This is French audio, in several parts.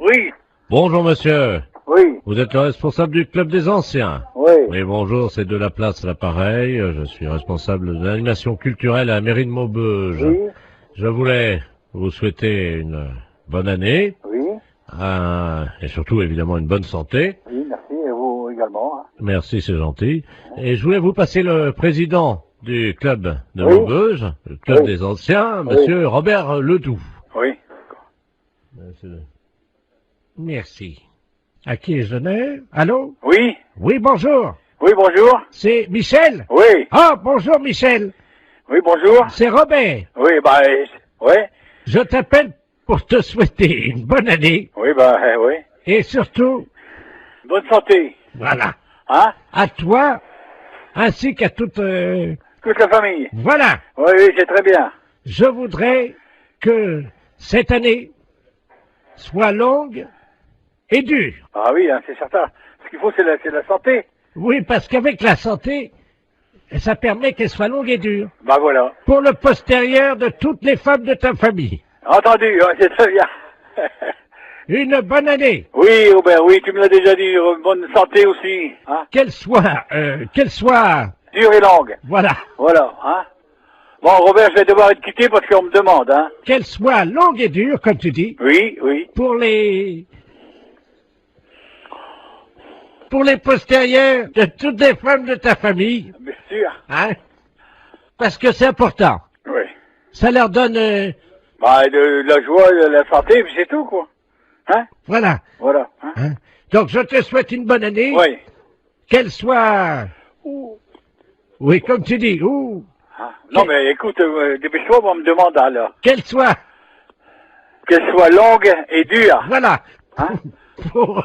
Oui. Bonjour monsieur, Oui. vous êtes le responsable du club des anciens. Oui. Oui, bonjour, c'est de la place l'appareil, je suis responsable de l'animation culturelle à la mairie de Maubeuge. Oui. Je voulais vous souhaiter une bonne année, Oui. et surtout évidemment une bonne santé. Oui, merci. Et vous également. Hein. Merci, c'est gentil. Et je voulais vous passer le président du club de Oui. Maubeuge, le club Oui. des anciens, Oui. monsieur Robert Ledoux. Oui. Merci. À qui ai-je donné? Allô? Oui. Oui, bonjour. Oui, bonjour. C'est Michel? Oui. Ah, bonjour Michel. Oui, bonjour. C'est Robert. Oui, bah, oui. Je t'appelle pour te souhaiter une bonne année Oui, bah, oui. et surtout, Bonne santé. voilà, Hein? à toi ainsi qu'à toute... Toute la famille. Voilà, Oui, oui, c'est très bien. je voudrais que cette année soit longue et dure. Ah oui, hein, c'est certain. Ce qu'il faut, c'est la santé. Oui, parce qu'avec la santé, ça permet qu'elle soit longue et dure. Bah voilà. Pour le postérieur de toutes les femmes de ta famille. Entendu, ouais, c'est très bien. Une bonne année. Oui, Robert, oui, tu me l'as déjà dit. Bonne santé aussi. Hein? Qu'elle soit, Dure et longue. voilà, Voilà, hein. Bon, Robert, je vais devoir être quitté parce qu'on me demande, hein. qu'elle soit longue et dure, comme tu dis, Oui, oui. pour les postérieurs de toutes les femmes de ta famille, Bien sûr. hein, parce que c'est important. Oui. Ça leur donne, Bah, de la joie, de la santé, puis c'est tout, quoi. Hein? voilà. Voilà. Hein? Hein. Donc je te souhaite une bonne année, Oui. qu'elle soit, oui, comme tu dis, ou Ah, non, mais écoute, dépêche-toi, on me demande, alors. qu'elle soit, Qu'elle soit longue et dure. voilà, Hein? pour,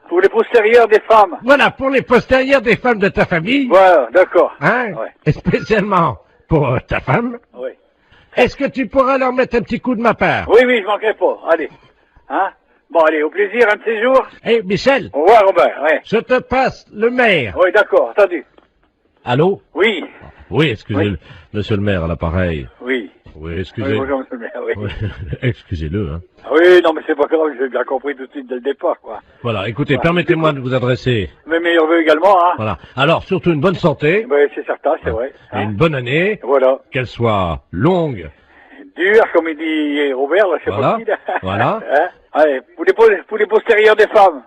Pour les postérieurs des femmes. voilà, pour les postérieurs des femmes de ta famille, Voilà, d'accord. hein, Ouais. et spécialement pour ta femme. Oui. Est-ce que tu pourras leur mettre un petit coup de ma part? Oui, oui, je manquerai pas. Allez. Hein? Bon, allez, au plaisir, un de ces jours. Eh, Michel, Au revoir, Robert. Ouais. je te passe le maire. Oui, d'accord, entendu. Allô? Oui. Oui, excusez-le, Oui. monsieur le maire à l'appareil. Oui. Oui, Oui, excusez. bonjour, monsieur le maire, oui. Oui, excusez-le, hein. Oui, non, mais c'est pas grave, j'ai bien compris tout de suite dès le départ, quoi. Voilà, écoutez, Voilà. permettez-moi de vous adresser. Mes meilleurs vœux également, hein. Voilà. Alors, surtout une bonne santé, Oui, c'est certain, c'est vrai. et Hein. une bonne année, Voilà. qu'elle soit longue. Dur, comme il dit Robert, là, je sais Voilà. pas qui, là. Voilà. Hein? Allez, pour les postérieurs des femmes.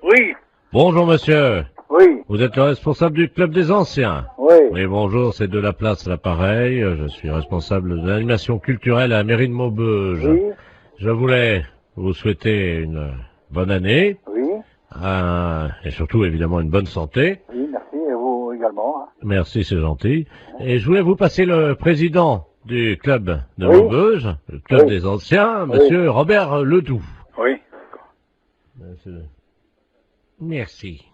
Oui. Bonjour monsieur, Oui. vous êtes le responsable du club des anciens. Oui. Oui, bonjour, c'est de la place l'appareil, je suis responsable de l'animation culturelle à la mairie de Maubeuge. Oui. Je voulais vous souhaiter une bonne année, Oui. et surtout évidemment une bonne santé. Oui, merci, et vous également. Hein. Merci, c'est gentil. Et je voulais vous passer le président du club de Oui. Maubeuge, le club Oui. des anciens, Oui. monsieur Robert Ledoux. Oui. Merci.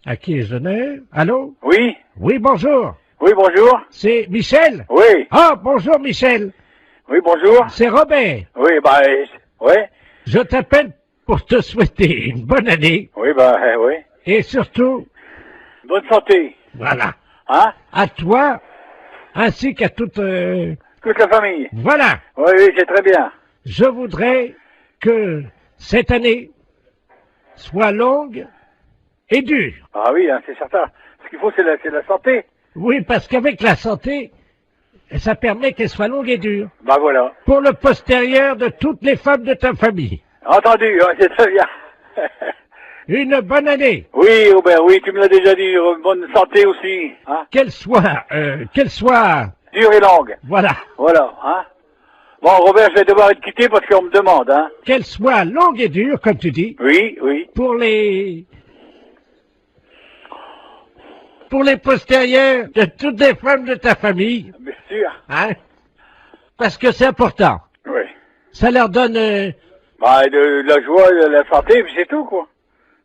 À qui ai-je donné? Allô? Oui. Oui, bonjour. Oui, bonjour. C'est Michel? Oui. Ah, bonjour Michel. Oui, bonjour. C'est Robert. Oui, bah, oui. Je t'appelle pour te souhaiter une bonne année Oui, bah, oui. et surtout, Bonne santé. voilà, Hein? à toi ainsi qu'à toute... Toute la famille. voilà, Oui, oui, c'est très bien. je voudrais que cette année soit longue et dure. Ah oui, hein, c'est certain. Ce qu'il faut, c'est la santé. Oui, parce qu'avec la santé, ça permet qu'elle soit longue et dure. Bah voilà. Pour le postérieur de toutes les femmes de ta famille. Entendu, ouais, c'est très bien. Une bonne année. Oui, Robert, oui, tu me l'as déjà dit. Bonne santé aussi. Hein? Qu'elle soit, Dure et longue. voilà, Voilà, hein? Bon, Robert, je vais devoir être quitté parce qu'on me demande, hein? qu'elle soit longue et dure, comme tu dis, Oui, oui. pour les postérieurs de toutes les femmes de ta famille, Bien sûr. hein, parce que c'est important. Oui. Ça leur donne, Bah, de la joie, de la santé, puis c'est tout, quoi.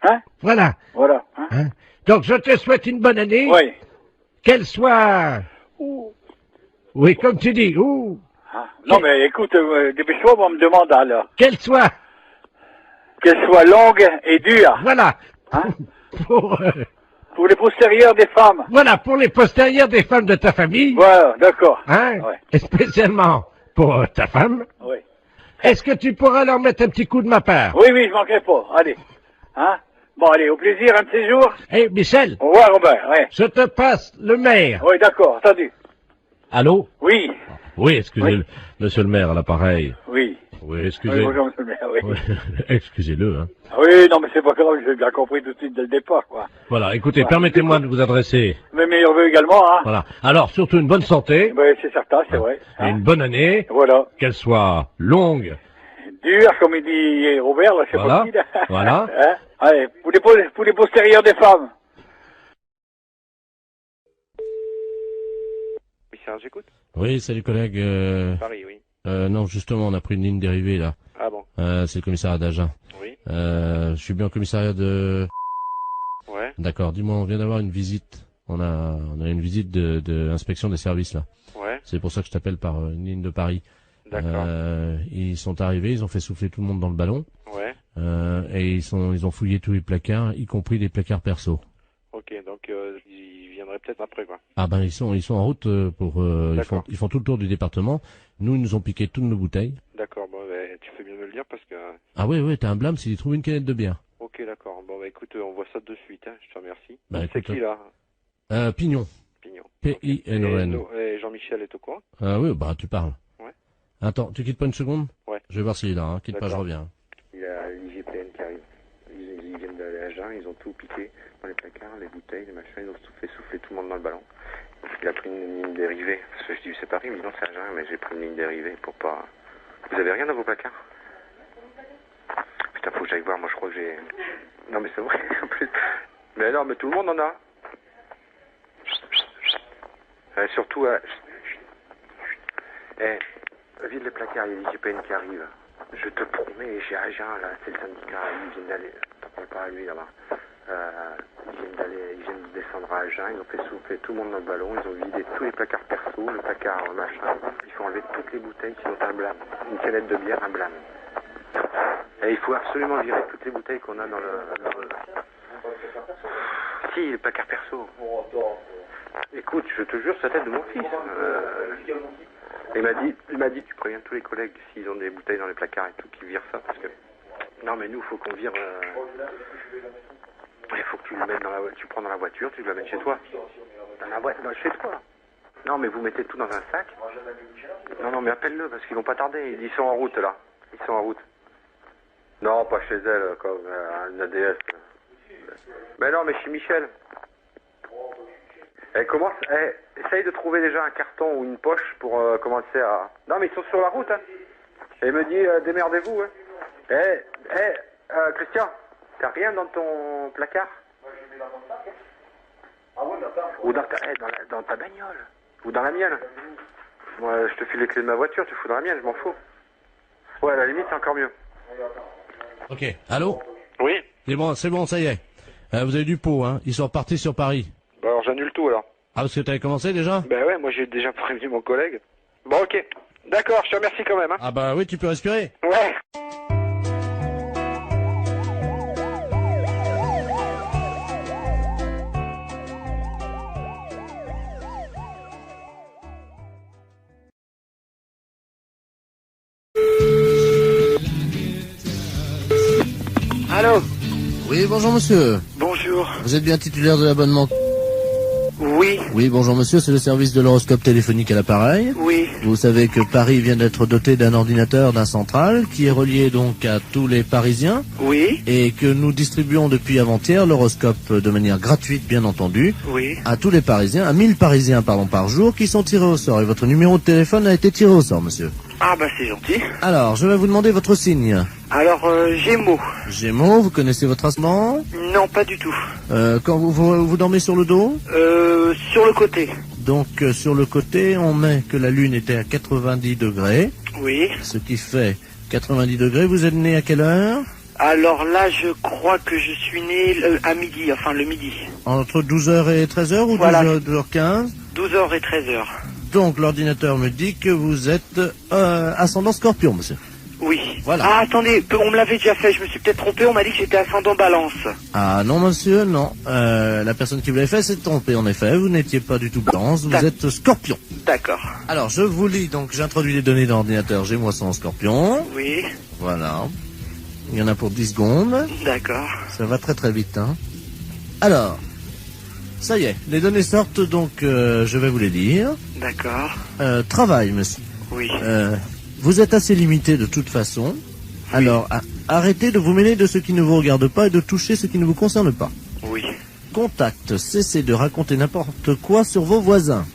Hein? voilà, Voilà. Hein? hein. Donc je te souhaite une bonne année, Oui. qu'elle soit, oui, comme tu dis, ou Hein? Non, mais écoute, dépêche-toi, on me demande, alors. qu'elle soit, Qu'elle soit longue et dure. voilà, Hein? pour, Pour les postérieurs des femmes. voilà, pour les postérieurs des femmes de ta famille, Voilà, d'accord. hein, Ouais. et spécialement pour ta femme. Oui. Est-ce que tu pourras leur mettre un petit coup de ma part? Oui, je manquerai pas. Allez. Hein? Bon, allez, au plaisir, un de ces jours. Eh, Michel, Au revoir, Robert. Ouais. je te passe le maire. Oui, d'accord, entendu. Allô? Oui. Oui, excusez-le, Oui. monsieur le maire, à l'appareil. Oui. Oui, Oui, excusez. bonjour, monsieur le maire, oui. Oui, excusez-le, hein. Oui, non, mais c'est pas grave, j'ai bien compris tout de suite dès le départ, quoi. Voilà, écoutez, Ouais. permettez-moi de vous adresser. Mes meilleurs vœux également, hein. Voilà. Alors, surtout une bonne santé, Oui, c'est certain, c'est vrai. et Hein. une bonne année, Voilà. qu'elle soit longue. Dur, comme il dit Robert, là, je sais Voilà. pas qui, là. Voilà. Hein. Allez, pour les postérieurs des femmes. Oui, Serge, j'écoute. Oui, salut collègue. Paris, oui. Non, justement, on a pris une ligne dérivée, là. Ah bon. C'est le commissariat d'Agen. Oui. Je suis bien au commissariat de... Ouais. D'accord, dis-moi, on vient d'avoir une visite. On a une visite de inspection des services, là. Ouais. C'est pour ça que je t'appelle par une ligne de Paris. D'accord. Ils sont arrivés, ils ont fait souffler tout le monde dans le ballon. Ouais. Et ils ont fouillé tous les placards, y compris les placards perso. Ok, donc ils viendraient peut-être après, quoi. Ah ben ils sont en route pour D'accord. ils font tout le tour du département. Nous ils nous ont piqué toutes nos bouteilles. D'accord, bon, bah, tu fais bien de me le dire parce que... Ah ouais t'as un blâme s'ils trouvent une canette de bière. Ok, d'accord. Bon, bah écoute, on voit ça de suite, hein. Je te remercie. Bah, C'est écoute, qui, là? Pignon. Pignon. P-I-N-O-N. Et Jean-Michel est au courant? Oui bah tu parles. Ouais. Attends, tu quittes pas une seconde? Ouais. Je vais voir s'il est là, hein. Quitte pas, je D'accord. reviens. Il y a l'IGPN qui arrive. Ils viennent d'aller à Agen, ils ont tout piqué dans les placards, les bouteilles, les machins, ils ont tout fait souffler tout le monde dans le ballon. Il a pris une ligne dérivée. Parce que je dis c'est Paris, mais non c'est Agen, mais j'ai pris une ligne dérivée pour pas... Vous avez rien dans vos placards? Putain, faut que j'aille voir, moi je crois que j'ai... Non mais c'est vrai, en plus. Mais non, mais tout le monde en a. Surtout... vide les placards, il y a l'IGPN qui arrive. Je te promets, j'ai Agen, là, c'est le syndicat, ils viennent d'aller... T'en parles pas à lui, là-bas. Ils viennent de descendre à Agen, ils ont fait souffler tout le monde dans le ballon, ils ont vidé tous les placards perso, le placard machin. Il faut enlever toutes les bouteilles qui ont un blâme. Une canette de bière, un blâme. Et il faut absolument virer toutes les bouteilles qu'on a dans le... Si, le placard perso. Écoute, je te jure, c'est la tête de mon fils. Il m'a dit, tu préviens tous les collègues s'ils ont des bouteilles dans les placards et tout, qu'ils virent ça, parce que... Non, mais nous, faut qu'on vire... Il faut que tu le mettes dans la voiture, tu prends dans la voiture, tu le mets chez toi. Dans la voiture, chez toi. Non, mais vous mettez tout dans un sac. Non, mais appelle-le, parce qu'ils vont pas tarder. Ils sont en route, là. Ils sont en route. Non, pas chez elle, comme un ADS. Mais non, mais chez Michel. Essaye de trouver déjà un carton ou une poche pour commencer à... Non, mais ils sont sur la route, hein. Et il me dit, démerdez-vous, hein. Christian, t'as rien dans ton placard? Moi, je mets dans mon sac, hein. Ah ouais, ou dans ta bagnole. Ou dans la mienne. Moi, je te file les clés de ma voiture, tu fous dans la mienne, je m'en fous. Ouais, à la limite, c'est encore mieux. Ok, allô? Oui. C'est bon, ça y est. Vous avez du pot, hein. Ils sont repartis sur Paris. Bah alors, j'annule tout, alors. Ah, parce que t'avais commencé déjà? Ben ouais, moi j'ai déjà prévenu mon collègue. Bon, ok. D'accord, je te remercie quand même, hein. Ah bah oui, tu peux respirer. Ouais. Allô? Oui, bonjour monsieur. Bonjour. Vous êtes bien titulaire de l'abonnement? Oui, Oui, bonjour monsieur, c'est le service de l'horoscope téléphonique à l'appareil. oui, Vous savez que Paris vient d'être doté d'un ordinateur, d'un central, qui est relié donc à tous les Parisiens, oui, et que nous distribuons depuis avant-hier l'horoscope de manière gratuite, bien entendu, oui. à tous les Parisiens, à 1000 Parisiens, par jour, qui sont tirés au sort. Et votre numéro de téléphone a été tiré au sort, monsieur. Ah bah c'est gentil. Alors, je vais vous demander votre signe. Alors, Gémeaux. Gémeaux, vous connaissez votre ascendant? Non, pas du tout. Quand vous dormez sur le dos? Sur le côté. Donc sur le côté, on met que la Lune était à 90 degrés, Oui. ce qui fait 90 degrés. Vous êtes né à quelle heure? Alors là, je crois que je suis né à midi, enfin le midi. Entre 12h et 13h ou Voilà. 12h15? 12h et 13h. Donc l'ordinateur me dit que vous êtes ascendant Scorpion, monsieur. Oui. Voilà. Ah, attendez, on me l'avait déjà fait, je me suis peut-être trompé, on m'a dit que j'étais ascendant balance. Ah non monsieur, non. La personne qui vous l'avait fait s'est trompée en effet. Vous n'étiez pas du tout balance, vous êtes scorpion. D'accord. Alors je vous lis, donc j'introduis les données d'ordinateur G-moi 100 scorpion. Oui. Voilà. Il y en a pour 10 secondes. D'accord. Ça va très très vite, hein. Alors, ça y est, les données sortent, donc je vais vous les lire. D'accord. Travail, monsieur. Oui. Vous êtes assez limité de toute façon. Alors, arrêtez de vous mêler de ce qui ne vous regarde pas et de toucher ce qui ne vous concerne pas. Oui. Contact, cessez de raconter n'importe quoi sur vos voisins.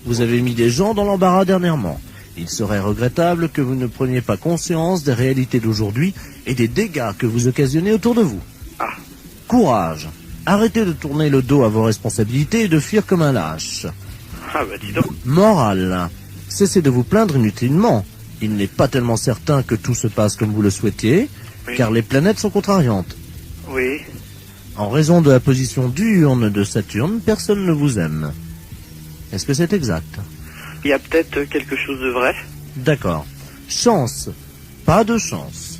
Vous avez mis des gens dans l'embarras dernièrement. Il serait regrettable que vous ne preniez pas conscience des réalités d'aujourd'hui et des dégâts que vous occasionnez autour de vous. Ah. Courage. Arrêtez de tourner le dos à vos responsabilités et de fuir comme un lâche. Ah bah dis donc. Morale. Cessez de vous plaindre inutilement. Il n'est pas tellement certain que tout se passe comme vous le souhaitiez, Oui. car les planètes sont contrariantes. Oui. En raison de la position diurne de Saturne, personne ne vous aime. Est-ce que c'est exact? Il y a peut-être quelque chose de vrai. D'accord. Chance. Pas de chance.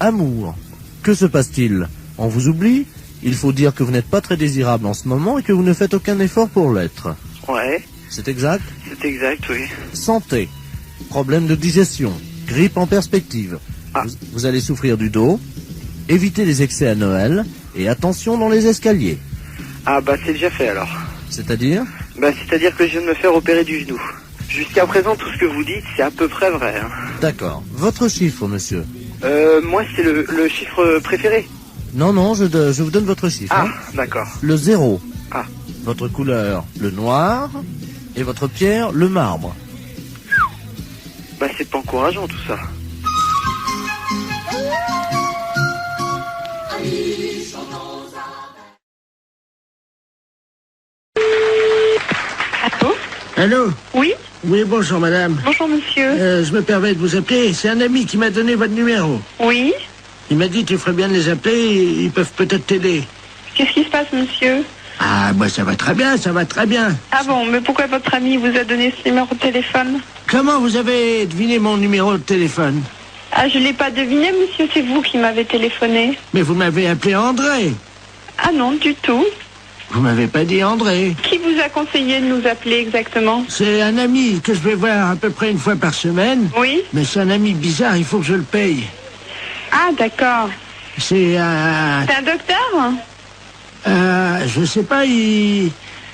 Amour. Que se passe-t-il? On vous oublie? Il faut dire que vous n'êtes pas très désirable en ce moment et que vous ne faites aucun effort pour l'être. Ouais. C'est exact? C'est exact, oui. Santé. Problème de digestion. Grippe en perspective. Ah. Vous allez souffrir du dos. Évitez les excès à Noël. Et attention dans les escaliers. Ah bah c'est déjà fait alors. C'est-à-dire? Bah c'est-à-dire que je viens de me faire opérer du genou. Jusqu'à présent, tout ce que vous dites, c'est à peu près vrai. Hein. D'accord. Votre chiffre, monsieur? Moi, c'est le chiffre préféré. Non, non, je vous donne votre chiffre. Ah, hein. d'accord. Le 0. Ah. Votre couleur, le noir. Et votre pierre, le marbre. Bah c'est pas encourageant tout ça. Allô? Allô? Oui? Oui, bonjour madame. Bonjour monsieur. Je me permets de vous appeler. C'est un ami qui m'a donné votre numéro. Oui? Il m'a dit tu ferais bien de les appeler, ils peuvent peut-être t'aider. Qu'est-ce qui se passe monsieur? Ah, moi ça va très bien, ça va très bien. Ah bon, mais pourquoi votre ami vous a donné ce numéro de téléphone? Comment vous avez deviné mon numéro de téléphone? Ah, je l'ai pas deviné monsieur, c'est vous qui m'avez téléphoné. Mais vous m'avez appelé André. Ah non, du tout. Vous m'avez pas dit André. Qui vous a conseillé de nous appeler exactement? C'est un ami que je vais voir à peu près une fois par semaine. Oui? Mais c'est un ami bizarre, il faut que je le paye. Ah d'accord. C'est un... C'est un docteur? je sais pas, il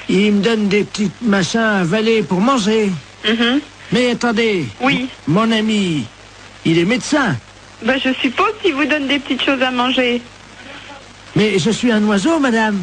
me donne des petits machins à avaler pour manger. Mhm. Mais attendez. Oui. Mon ami, il est médecin. Bah je suppose qu'il vous donne des petites choses à manger. Mais je suis un oiseau, madame.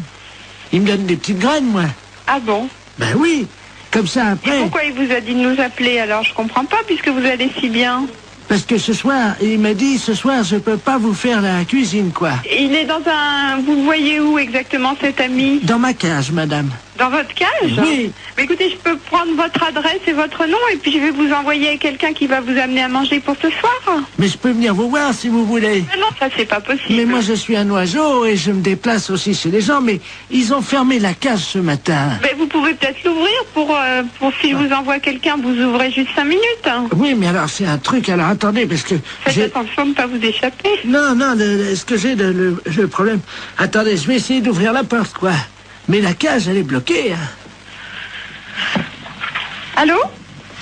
Il me donne des petites graines, moi. Ah bon? Ben oui. Comme ça, Et après... pourquoi il vous a dit de nous appeler alors? Je comprends pas puisque vous allez si bien. Parce que ce soir, il m'a dit, ce soir, je peux pas vous faire la cuisine, quoi. Il est dans un... Vous le voyez où exactement cet ami? Dans ma cage, madame. Dans votre cage? Oui. Mais écoutez, je peux prendre votre adresse et votre nom et puis je vais vous envoyer quelqu'un qui va vous amener à manger pour ce soir. Mais je peux venir vous voir si vous voulez. Mais non, ça c'est pas possible. Mais moi, je suis un oiseau et je me déplace aussi chez les gens, mais ils ont fermé la cage ce matin. Mais vous pouvez peut-être l'ouvrir pour si je vous envoie quelqu'un, vous ouvrez juste 5 minutes. Oui, mais alors, c'est un truc, alors attendez, parce que... Faites attention de ne pas vous échapper. Non, non, ce que j'ai, le problème... Attendez, je vais essayer d'ouvrir la porte, quoi. Mais la cage, elle est bloquée, hein. Allô?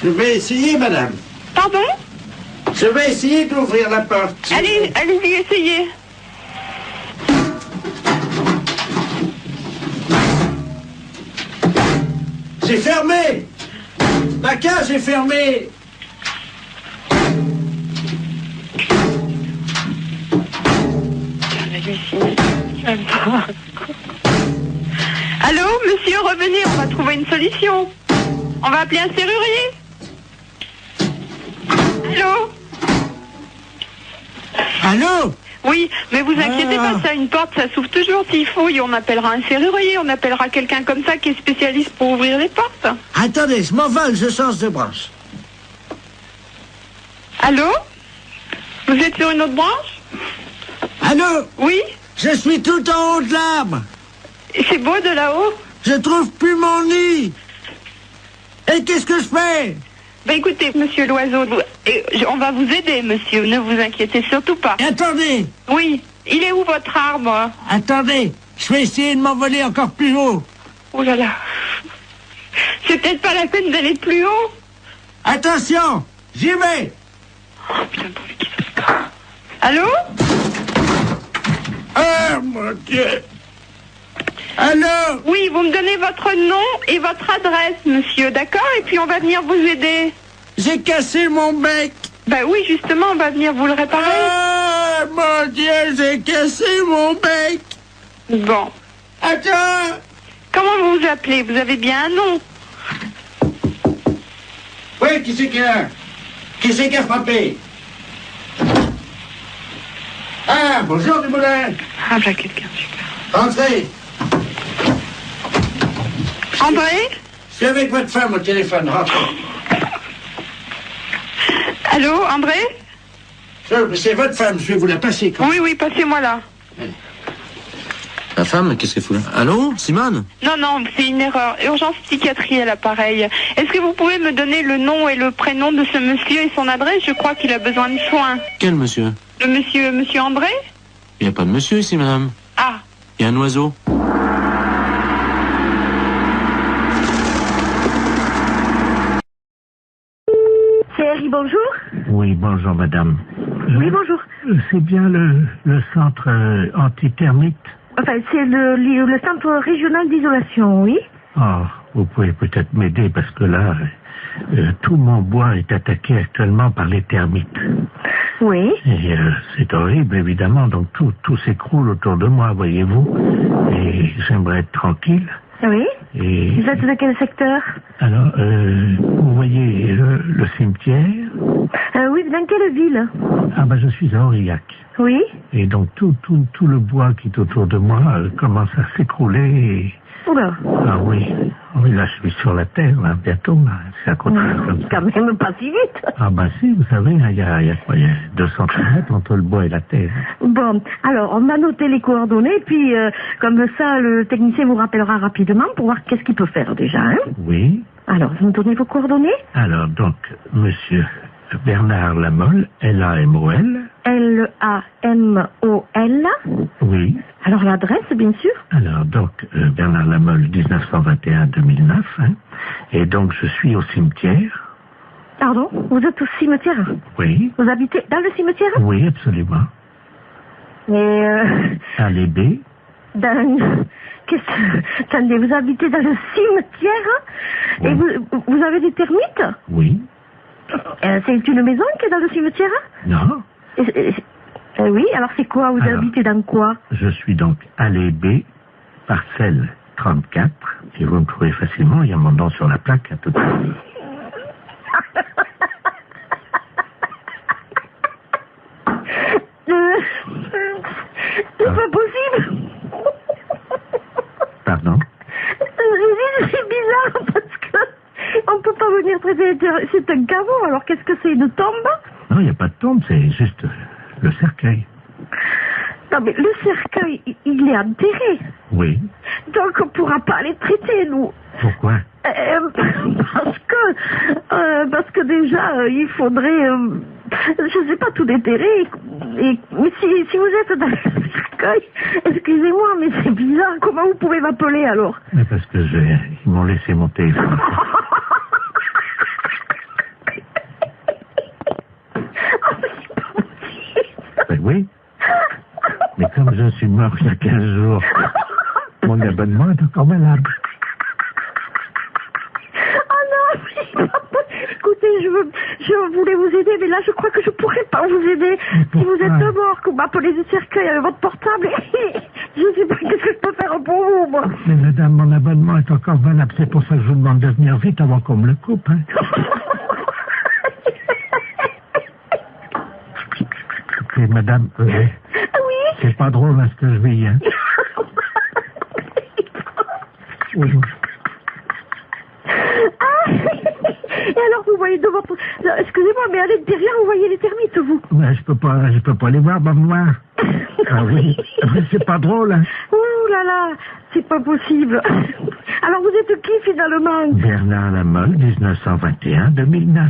Je vais essayer, madame. Pardon? Je vais essayer d'ouvrir la porte. Allez, allez-y, essayez. C'est fermé. Ma cage est fermée. Allô, monsieur, revenez, on va trouver une solution. On va appeler un serrurier. Allô? Allô? Oui, mais vous inquiétez Ah. pas, ça, une porte, ça s'ouvre toujours s'il faut. Et on appellera un serrurier, on appellera quelqu'un comme ça qui est spécialiste pour ouvrir les portes. Attendez, je m'envole, je change de branche. Allô? Vous êtes sur une autre branche? Allô? Oui? Je suis tout en haut de l'arbre. Et c'est beau de là-haut? Je trouve plus mon nid. Et qu'est-ce que je fais? Bah écoutez, monsieur l'oiseau, on va vous aider, monsieur, ne vous inquiétez surtout pas. Et attendez, Oui, il est où votre arbre? attendez, je vais essayer de m'envoler encore plus haut. Oh là là. C'est peut-être pas la peine d'aller plus haut. Attention, j'y vais. Oh putain, pourvu qu'il se passe. Allô? Oh mon Dieu. Allô? Oui, vous me donnez votre nom et votre adresse, monsieur, d'accord? Et puis on va venir vous aider. J'ai cassé mon bec. Bah oui, justement, on va venir vous le réparer. Oh mon Dieu, j'ai cassé mon bec. Bon. Attends. Comment vous vous appelez? Vous avez bien un nom? Oui, qui c'est qui a frappé? Ah, bonjour Dumoulin. Ah, bah quelqu'un, super. Entrez. André? Je suis avec votre femme au téléphone, rentrez. Allô, André? C'est votre femme, je vais vous la passer. Oui, oui, passez-moi là. La femme, qu'est-ce qu'elle fout là? Allô, Simone? Non, non, c'est une erreur. Urgence psychiatrie à l'appareil. Est-ce que vous pouvez me donner le nom et le prénom de ce monsieur et son adresse? Je crois qu'il a besoin de soins. Quel monsieur? Le monsieur André? Il n'y a pas de monsieur ici, madame. Ah. Il y a un oiseau. C'est Harry, bonjour. Oui, bonjour madame. Oui, bonjour. C'est bien le centre antithermite. Enfin, c'est le centre régional d'isolation, oui. Oh, vous pouvez peut-être m'aider parce que là, tout mon bois est attaqué actuellement par les termites. Oui. Et c'est horrible, évidemment, donc tout s'écroule autour de moi, voyez-vous. Et j'aimerais être tranquille. Oui. Et Vous êtes de quel secteur? alors, vous voyez le cimetière? Oui, dans quelle ville? Ah ben, je suis à Aurillac. Oui. Et donc tout le bois qui est autour de moi commence à s'écrouler. Et... Oula. Ah oui, oui, là je suis sur la terre, là, bientôt, là. C'est à côté comme ça. Quand même pas si vite. Ah ben si, vous savez, il y a quoi, il y a 200 mètres entre le bois et la terre. Bon, alors on a noté les coordonnées, puis comme ça le technicien vous rappellera rapidement pour voir qu'est-ce qu'il peut faire déjà, hein. Oui. Alors, vous me donnez vos coordonnées? Alors donc, monsieur Bernard Lamolle, L-A-M-O-L. L-A-M-O-L. Oui. Alors l'adresse, bien sûr. Alors donc, Bernard Lamolle, 1921-2009, hein. Et donc je suis au cimetière. Pardon? Vous êtes au cimetière? Oui. Vous habitez dans le cimetière? Oui, absolument. Et Allée B. Attendez, vous habitez dans le cimetière? Oui. Et vous avez des termites? Oui. C'est une maison qui est dans le cimetière? Non. Oui, alors c'est quoi? Vous habitez dans quoi? Je suis donc allée B, parcelle 34, et vous me trouvez facilement, il y a mon nom sur la plaque à tout à l'heure. C'est pas possible. Pardon? C'est bizarre parce que on peut pas venir traiter. C'est un caveau, alors qu'est-ce que c'est, une tombe? Non, il n'y a pas de tombe, c'est juste le cercueil. Non mais le cercueil, il est enterré. Oui. Donc on pourra pas les traiter, nous. Pourquoi? Parce que déjà, il faudrait, je sais pas, tout déterrer. Mais si vous êtes dans le cercueil, excusez-moi, mais c'est bizarre. Comment vous pouvez m'appeler alors? Mais parce que ils m'ont laissé mon téléphone. Ben oui. Mais comme je suis mort il y a 15 jours, mon abonnement est encore valable. Écoutez, je voulais vous aider, mais là, je crois que je pourrais pas vous aider. Si vous êtes mort, que vous m'appelez du cercueil avec votre portable, je sais pas qu'est-ce que je peux faire pour vous, moi. Mais madame, mon abonnement est encore valable. C'est pour ça que je vous demande de venir vite avant qu'on me le coupe, hein. Écoutez, madame, oui. C'est pas drôle, hein, ce que je vis, hein. Oui. Et alors, vous voyez devant... Excusez-moi, mais à l'intérieur, vous voyez les termites, vous? Ouais, je peux pas les voir, bah, moi. Ah oui, c'est pas drôle, hein. Ouh là là, c'est pas possible. Alors vous êtes qui finalement? Bernard Lamolle, 1921-2009.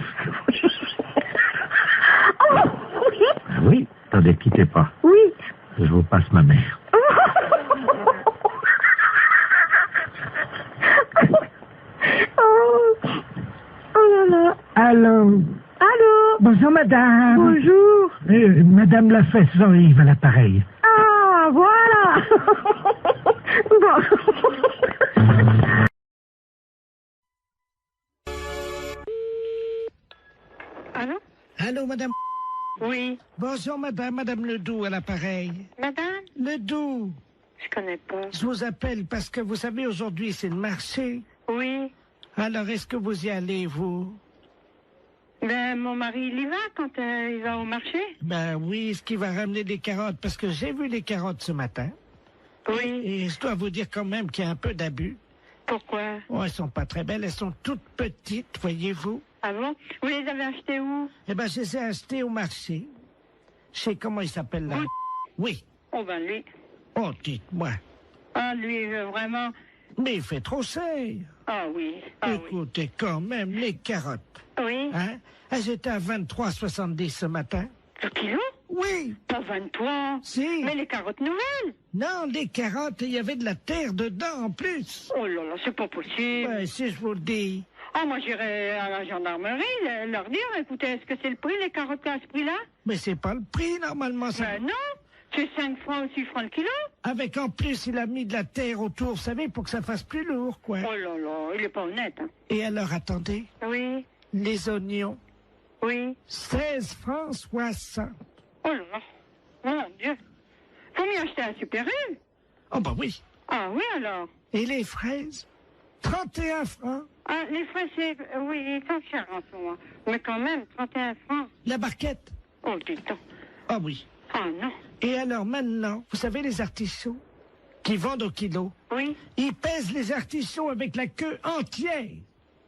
Oh, oui. Ah oui, attendez, quittez pas. Oui. Je vous passe ma mère. Oh. Oh là là. Allô? Allô? Bonjour, madame. Bonjour. Madame Lafesse Jean-Yves à l'appareil. Ah, voilà. Bon. Allô? Allô, madame? Oui. Bonjour, madame Ledoux à l'appareil. Madame? Ledoux, Je connais pas. je vous appelle parce que vous savez, aujourd'hui, c'est le marché. Oui. Alors, est-ce que vous y allez, vous? Ben, mon mari, il y va quand il va au marché? Ben oui, est-ce qu'il va ramener des carottes? Parce que j'ai vu les carottes ce matin. Oui. Et je dois vous dire quand même qu'il y a un peu d'abus. Pourquoi? Oh, elles sont pas très belles, elles sont toutes petites, voyez-vous. Ah bon? Vous les avez achetées où? Eh ben, je les ai achetées au marché. Je sais comment il s'appelle là. Oui. Oh ben lui. Oh, dites-moi. Ah, lui, vraiment. Mais il fait trop cher. Ah oui. Ah Écoutez, quand même, les carottes. oui. Hein? Elles étaient à 23,70 ce matin. Le kilo? Oui. Pas 23. Si. Mais les carottes nouvelles? Non, les carottes, il y avait de la terre dedans en plus. Oh là là, c'est pas possible. Ouais, si je vous le dis. Ah, moi, j'irai à la gendarmerie leur dire, écoutez, est-ce que c'est le prix, les carottes à ce prix-là? Mais c'est pas le prix, normalement. Ça... Ben non, c'est 5 francs ou 6 francs le kilo. Avec en plus, il a mis de la terre autour, vous savez, pour que ça fasse plus lourd, quoi. Oh là là, il est pas honnête. Hein. Et alors, attendez, Oui, les oignons, oui. 16 francs 60. Oh là là, mon Dieu. Faut mieux acheter un Super U. Oh, bah oui. Ah oui, alors. Et les fraises, 31 francs. Ah, les fraises, c'est... Oui, ils sont chers en ce moment. Mais quand même, 31 francs. La barquette. Oh, dis donc. Ah oui. Ah non. Et alors maintenant, vous savez les artichauts qui vendent au kilo? Oui. Ils pèsent les artichauts avec la queue entière.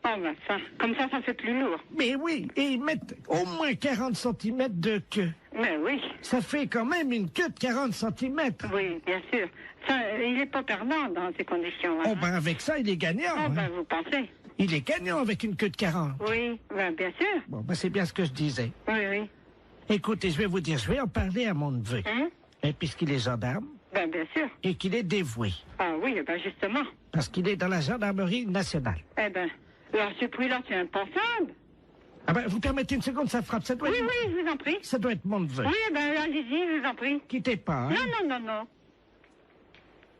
Ah ben ça, comme ça fait plus lourd. Mais oui, et ils mettent au moins 40 cm de queue. Mais oui. Ça fait quand même une queue de 40 cm. Oui, bien sûr. Ça, il n'est pas perdant dans ces conditions-là. Oh ben avec ça, il est gagnant. Ah hein. ben vous pensez? Il est gagnant avec une queue de 40. Oui, ben bien sûr. Bon, ben c'est bien ce que je disais. Oui, oui. Écoutez, je vais vous dire, je vais en parler à mon neveu. Hein? Et puisqu'il est gendarme Ben bien sûr. et qu'il est dévoué. Ah oui, ben justement. Parce qu'il est dans la gendarmerie nationale. Eh ben, alors ce prix-là, c'est impensable. Ah ben, vous permettez une seconde, ça frappe. Ça doit Oui, être... oui, je vous en prie. Ça doit être mon neveu. Oui, ben allez-y, je vous en prie. Quittez pas, hein. Non, non, non, non.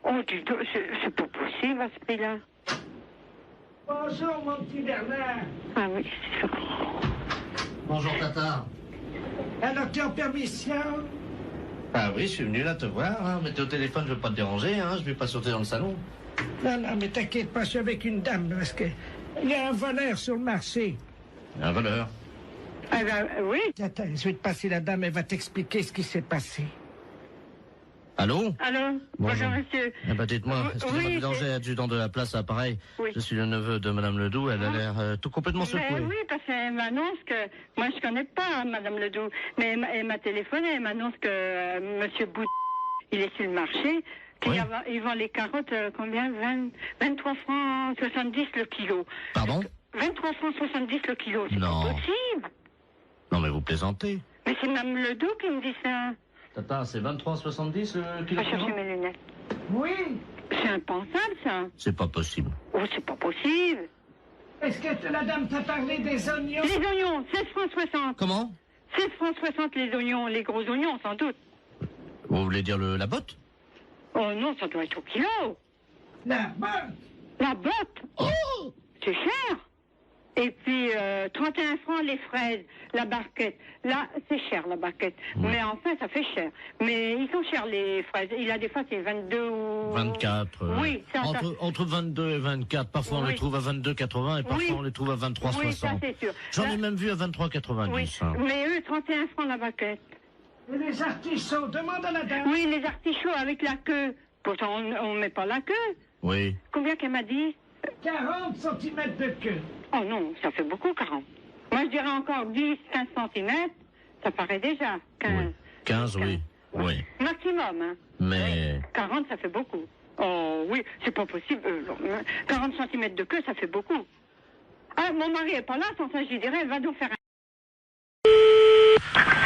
Oh, dis donc, c'est pas possible à ce prix-là. Bonjour, mon petit Bernard. Ah oui, c'est ça. Bonjour, Tata. Alors, tu es en permission? Ah oui, je suis venu là te voir, hein. Mais t'es au téléphone, je veux pas te déranger, hein. Je vais pas sauter dans le salon. Non, non, mais t'inquiète pas, je suis avec une dame, parce que il y a un voleur sur le marché. Un voleur. Ah ben oui. Attends, je vais te passer la dame, elle va t'expliquer ce qui s'est passé. Allô? Allô? Bonjour, monsieur. Eh ben, dites-moi, excusez-moi Oui, du danger, adjudant de la place à Pareil. Oui. Je suis le neveu de Madame Ledoux, elle a l'air tout complètement Mais secouée. oui, parce qu'elle m'annonce que... Moi, je connais pas Madame Ledoux, mais elle m'a téléphoné, elle m'annonce que Monsieur Bout, il est sur le marché, qu'il Oui. il vend les carottes, combien? 23 francs 70 le kilo. Pardon? 23 francs 70 le kilo, c'est Non. pas possible. Non, mais vous plaisantez. Mais c'est Mme Ledoux qui me dit ça. Tata, c'est 23,70 le Je kilo vais chercher mes lunettes. Oui. C'est impensable, ça. C'est pas possible. Oh, c'est pas possible. Est-ce que la dame t'a parlé des oignons? Les oignons, 16 francs 60. Comment? 16 francs 60 les oignons, les gros oignons, sans doute. Vous voulez dire la botte? Oh non, ça doit être au kilo. La bonne. La botte. Oh, c'est cher. Et puis, 31 francs les fraises, la barquette. Là, c'est cher, la barquette. Mais enfin, ça fait cher. Mais ils sont chers, les fraises. Il y a des fois, c'est 22 ou... 24. Oui, ça... Entre 22 et 24. Parfois, on Oui. les trouve à 22,80 et parfois, Oui. on les trouve à 23,60. Oui, ça, c'est sûr. J'en Là- ai même vu à 23,90. Oui, hein. mais eux, 31 francs la barquette. Et les artichauts, demande à la dame. Oui, les artichauts avec la queue. Pourtant, on ne met pas la queue. Oui. Combien qu'elle m'a dit? 40 cm de queue. Oh non, ça fait beaucoup, 40. Moi, je dirais encore 10, 15 cm. Ça paraît déjà. 15. Oui. 15, oui. Oui. Maximum, hein. Mais 40, ça fait beaucoup. Oh oui, c'est pas possible. 40 cm de queue, ça fait beaucoup. Ah, mon mari est pas là, sans ça, je lui dirais, elle va nous faire un...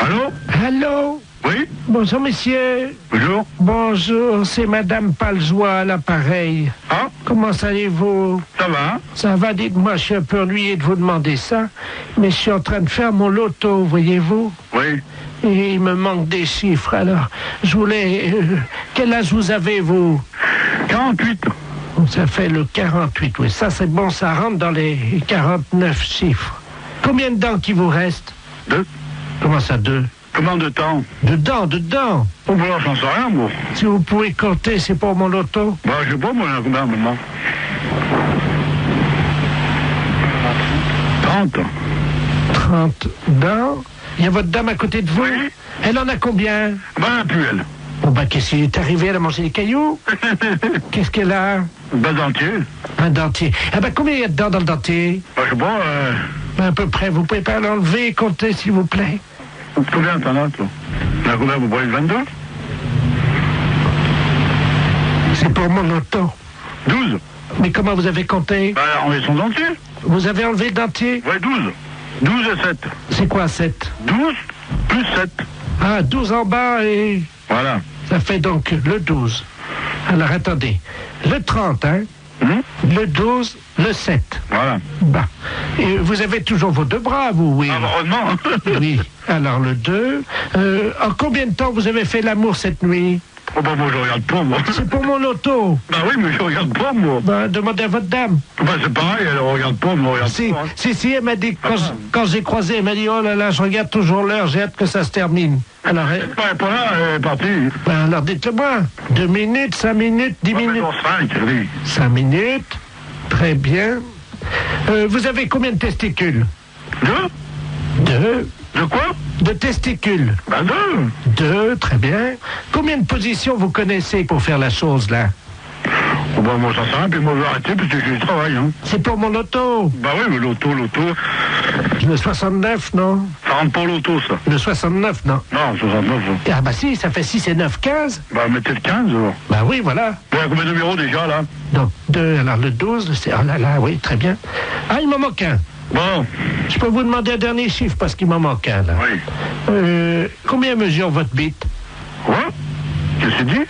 Allô? Allô? Oui? Bonjour, monsieur. Bonjour. Bonjour, c'est Madame Paljoie à l'appareil. Ah? Comment allez-vous? Ça va? Ça va, dites-moi, je suis un peu ennuyé de vous demander ça, mais je suis en train de faire mon loto, voyez-vous? Oui. Et il me manque des chiffres, alors je voulais... quel âge vous avez, vous? 48. Ça fait le 48, oui. Ça, c'est bon, ça rentre dans les 49 chiffres. Combien de dents qui vous reste? 2. Comment ça, 2? Combien de temps? Dedans. Oh, bah, j'en sais rien, moi. Si vous pouvez compter, c'est pour mon loto. Bah, je sais pas, moi, il y en a combien maintenant? 30. 30 dents. Il y a votre dame à côté de vous? Oui. Elle en a combien? Bah, plus elle. Bon, bah, qu'est-ce qui est arrivé? Elle a mangé des cailloux? Qu'est-ce qu'elle a? Bah, dentier. Un dentier. Ah, bah, combien il y a de dents dans le dentier? Bah, je sais pas, À peu près. Vous pouvez pas l'enlever et compter, s'il vous plaît? combien t'en as, toi? Il y en a combien, vous voyez 22? C'est pour mon loto. 12. Mais comment vous avez compté? Bah, on est son dentier. Vous avez enlevé le dentier? Ouais, 12. 12 et 7. C'est quoi, 7? 12 plus 7. Ah, 12 en bas et... Voilà. Ça fait donc le 12. Alors, attendez. Le 30, hein? Le 12, le 7. Voilà. Bah. Et vous avez toujours vos deux bras, vous, oui? Ah, bah, heureusement. Oui. Alors, le 2. En combien de temps vous avez fait l'amour cette nuit? Oh, bah, moi, je regarde pas, moi. C'est pour mon loto. Bah oui, mais je regarde pas, moi. Bah, demandez à votre dame. Bah, c'est pareil, elle regarde pas, moi, regarde Si, pas. Hein. si, elle m'a dit, quand j'ai croisé, elle m'a dit, oh là là, je regarde toujours l'heure, j'ai hâte que ça se termine. Alors, Elle est pas là, elle est partie. ben, alors dites-le-moi. 2 minutes, 5 minutes, 10 minutes. 5, oui. 5 minutes. Très bien. Vous avez combien de testicules? 2. De quoi? De testicules. Bah, 2. 2, très bien. Combien de positions vous connaissez pour faire la chose, là? Oh, bah, moi, ça sert à rien, puis moi, je vais arrêter, parce que j'ai du travail, hein. C'est pour mon loto. Bah oui, mais l'auto. Le 69, non? Ça rentre pas l'auto, ça. Le 69, non? Non, 69, ça. Ah bah si, ça fait 6 et 9, 15. Bah, mettez le 15, alors. Bah oui, voilà. Il y a combien de numéros, déjà, là? Donc, 2, alors le 12, c'est... Oh là là, oui, très bien. Ah, il m'en manque un. Bon. Je peux vous demander un dernier chiffre, parce qu'il m'en manque un, là. Oui. Combien mesure votre bite? Quoi? Qu'est-ce que c'est dit?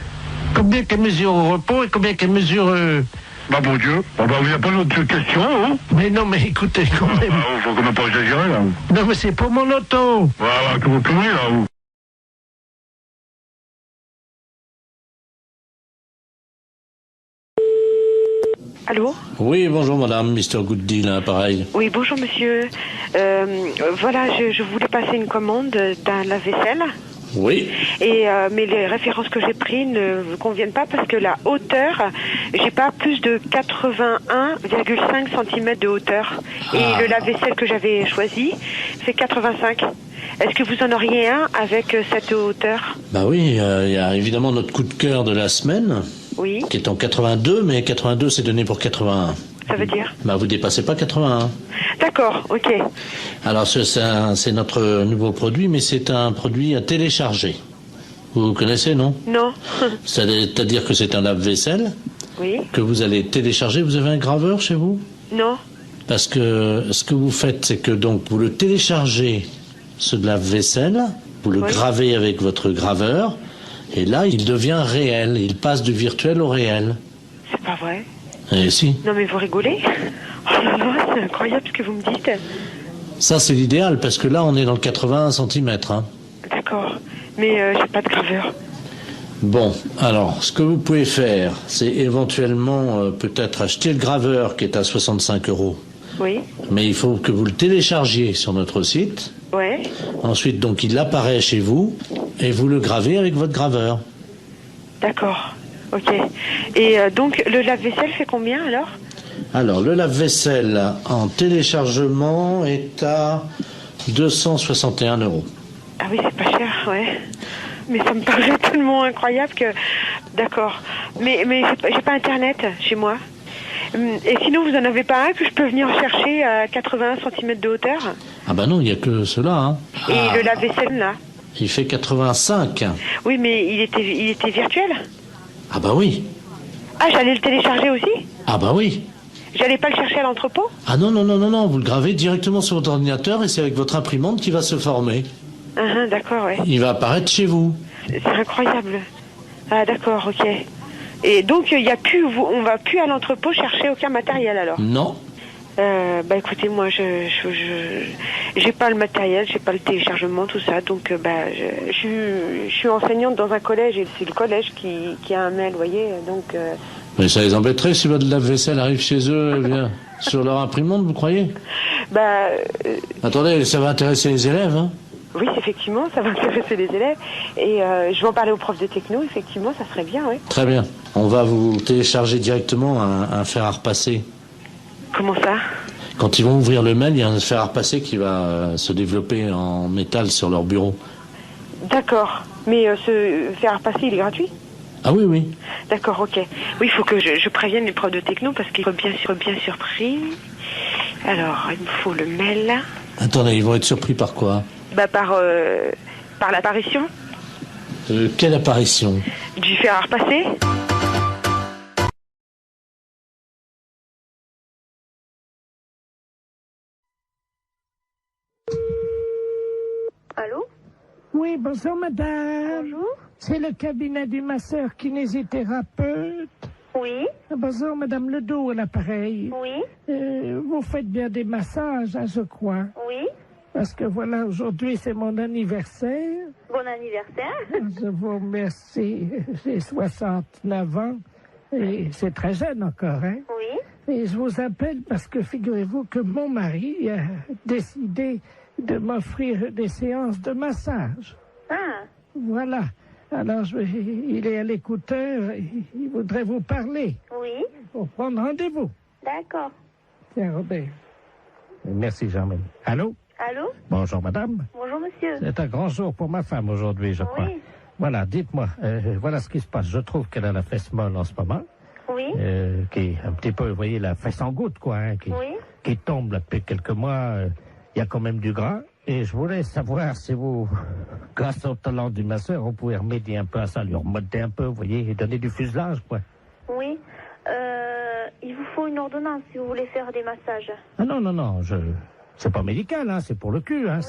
Combien qu'elle mesure au repos et combien qu'elle mesure... Bah, bon Dieu. Bah, il n'y a pas d'autre question, hein? Mais non, mais écoutez, quand même... Bah, faut quand même pas exagérer, là. Non, mais c'est pour mon auto. Voilà, que vous pouvez, là, vous. Allô? Oui, bonjour madame, Mr. Good Deal, hein, pareil. Oui, bonjour monsieur. Voilà, je voulais passer une commande d'un lave-vaisselle. Oui. Et mais les références que j'ai prises ne me conviennent pas parce que la hauteur, j'ai pas plus de 81,5 cm de hauteur. Et le lave-vaisselle que j'avais choisi fait 85. Est-ce que vous en auriez un avec cette hauteur? Bah oui, il y a évidemment notre coup de cœur de la semaine. Oui. Qui est en 82, mais 82 c'est donné pour 81. Ça veut dire? Bah vous dépassez pas 81. D'accord, ok. Alors c'est notre nouveau produit, mais c'est un produit à télécharger. Vous connaissez, non? Non. C'est-à-dire que c'est un lave-vaisselle. Oui. Que vous allez télécharger. Vous avez un graveur chez vous? Non. Parce que ce que vous faites, c'est que donc vous le téléchargez, ce lave-vaisselle, vous le gravez avec votre graveur, et là il devient réel. Il passe du virtuel au réel. C'est pas vrai? Eh si. Non mais vous rigolez? Oh là là, c'est incroyable ce que vous me dites. Ça c'est l'idéal, parce que là on est dans le 81 cm. Hein. D'accord. Mais j'ai pas de graveur. Bon, alors, ce que vous pouvez faire, c'est éventuellement peut-être acheter le graveur qui est à 65 €. Oui. Mais il faut que vous le téléchargiez sur notre site. Ouais. Ensuite, donc, il apparaît chez vous et vous le gravez avec votre graveur. D'accord. Ok. Et donc, le lave-vaisselle fait combien alors? Alors, le lave-vaisselle en téléchargement est à 261 €. Ah oui, c'est pas cher, ouais. Mais ça me paraît tellement incroyable que... D'accord. Mais j'ai pas Internet chez moi. Et sinon, vous en avez pas un que je peux venir chercher à 81 cm de hauteur? Ah bah non, il n'y a que cela. Hein. Et le lave-vaisselle, là? Il fait 85. Oui, mais il était virtuel? Ah bah oui. Ah, j'allais le télécharger aussi? Ah bah oui. J'allais pas le chercher à l'entrepôt? Ah non, non, non, non, non, vous le gravez directement sur votre ordinateur et c'est avec votre imprimante qui va se former. D'accord, ouais. Il va apparaître chez vous. C'est incroyable. Ah, d'accord, ok. Et donc, il y a plus, on va plus à l'entrepôt chercher aucun matériel alors? Non. Bah écoutez, moi, j'ai pas le matériel, j'ai pas le téléchargement, tout ça, donc bah, je suis enseignante dans un collège et c'est le collège qui a un mail, vous voyez, donc. Mais ça les embêterait si votre lave-vaisselle arrive chez eux, eh bien, sur leur imprimante, vous croyez? Bah. Attendez, ça va intéresser les élèves, hein? Oui, effectivement, ça va intéresser les élèves. Et je vais en parler aux profs de techno, effectivement, ça serait bien, oui. Très bien. On va vous télécharger directement un fer à repasser. Comment ça? Quand ils vont ouvrir le mail, il y a un fer à repasser qui va se développer en métal sur leur bureau. D'accord. Mais ce fer à repasser, il est gratuit? Ah oui, oui. D'accord, ok. Oui, il faut que je prévienne les profs de techno parce qu'ils sont bien surpris. Alors, il me faut le mail. Attendez, ils vont être surpris par quoi? Bah, par l'apparition. Quelle apparition? Du fer à repasser. Allô? Oui, bonjour madame. Bonjour. C'est le cabinet du masseur kinésithérapeute. Oui. Bonjour madame Ledoux à l'appareil. Oui. Vous faites bien des massages, hein, je crois. Oui. Parce que voilà, aujourd'hui c'est mon anniversaire. Bon anniversaire. Je vous remercie. J'ai 69 ans et c'est très jeune encore, hein? Oui. Et je vous appelle parce que figurez-vous que mon mari a décidé de m'offrir des séances de massage. Ah. Voilà. Alors, il est à l'écouteur, il voudrait vous parler. Oui. Pour prendre rendez-vous. D'accord. Tiens, Robert. Merci, Germaine. Allô? Allô? Bonjour, madame. Bonjour, monsieur. C'est un grand jour pour ma femme aujourd'hui, je crois. Oui. Voilà, dites-moi, voilà ce qui se passe. Je trouve qu'elle a la fesse molle en ce moment. Oui. Qui est un petit peu, vous voyez, la fesse en goutte, quoi, hein, qui tombe là, depuis quelques mois. Il y a quand même du gras. Et je voulais savoir si vous, grâce au talent du masseur, on pouvait remédier un peu à ça, lui remonter un peu, vous voyez, et donner du fuselage, quoi. Oui. Il vous faut une ordonnance si vous voulez faire des massages. Ah non, non, non, c'est pas médical, hein, c'est pour le cul, hein,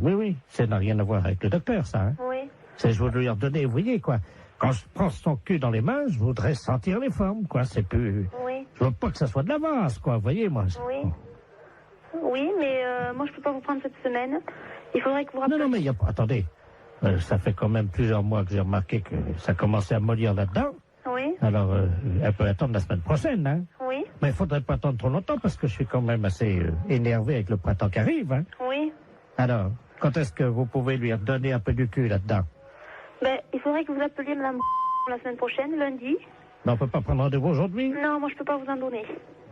oui, ça n'a rien à voir avec le docteur, ça, hein. Oui. C'est, je veux lui redonner, vous voyez, quoi. Quand je prends son cul dans les mains, je voudrais sentir les formes, quoi, c'est plus... Oui. Je veux pas que ça soit de l'avance, quoi, vous voyez, moi. Oui. Oui, mais moi, je peux pas vous prendre cette semaine. Il faudrait que vous rappeliez... Non, mais il y a pas... Attendez. Ça fait quand même plusieurs mois que j'ai remarqué que ça commençait à mollir là-dedans. Oui. Alors, elle peut attendre la semaine prochaine, hein. Oui. Mais il faudrait pas attendre trop longtemps parce que je suis quand même assez énervé avec le printemps qui arrive, hein. Oui. Alors, quand est-ce que vous pouvez lui redonner un peu du cul là-dedans? Ben, il faudrait que vous appeliez madame la semaine prochaine, lundi. Mais on peut pas prendre rendez-vous aujourd'hui? Non, moi, je peux pas vous en donner.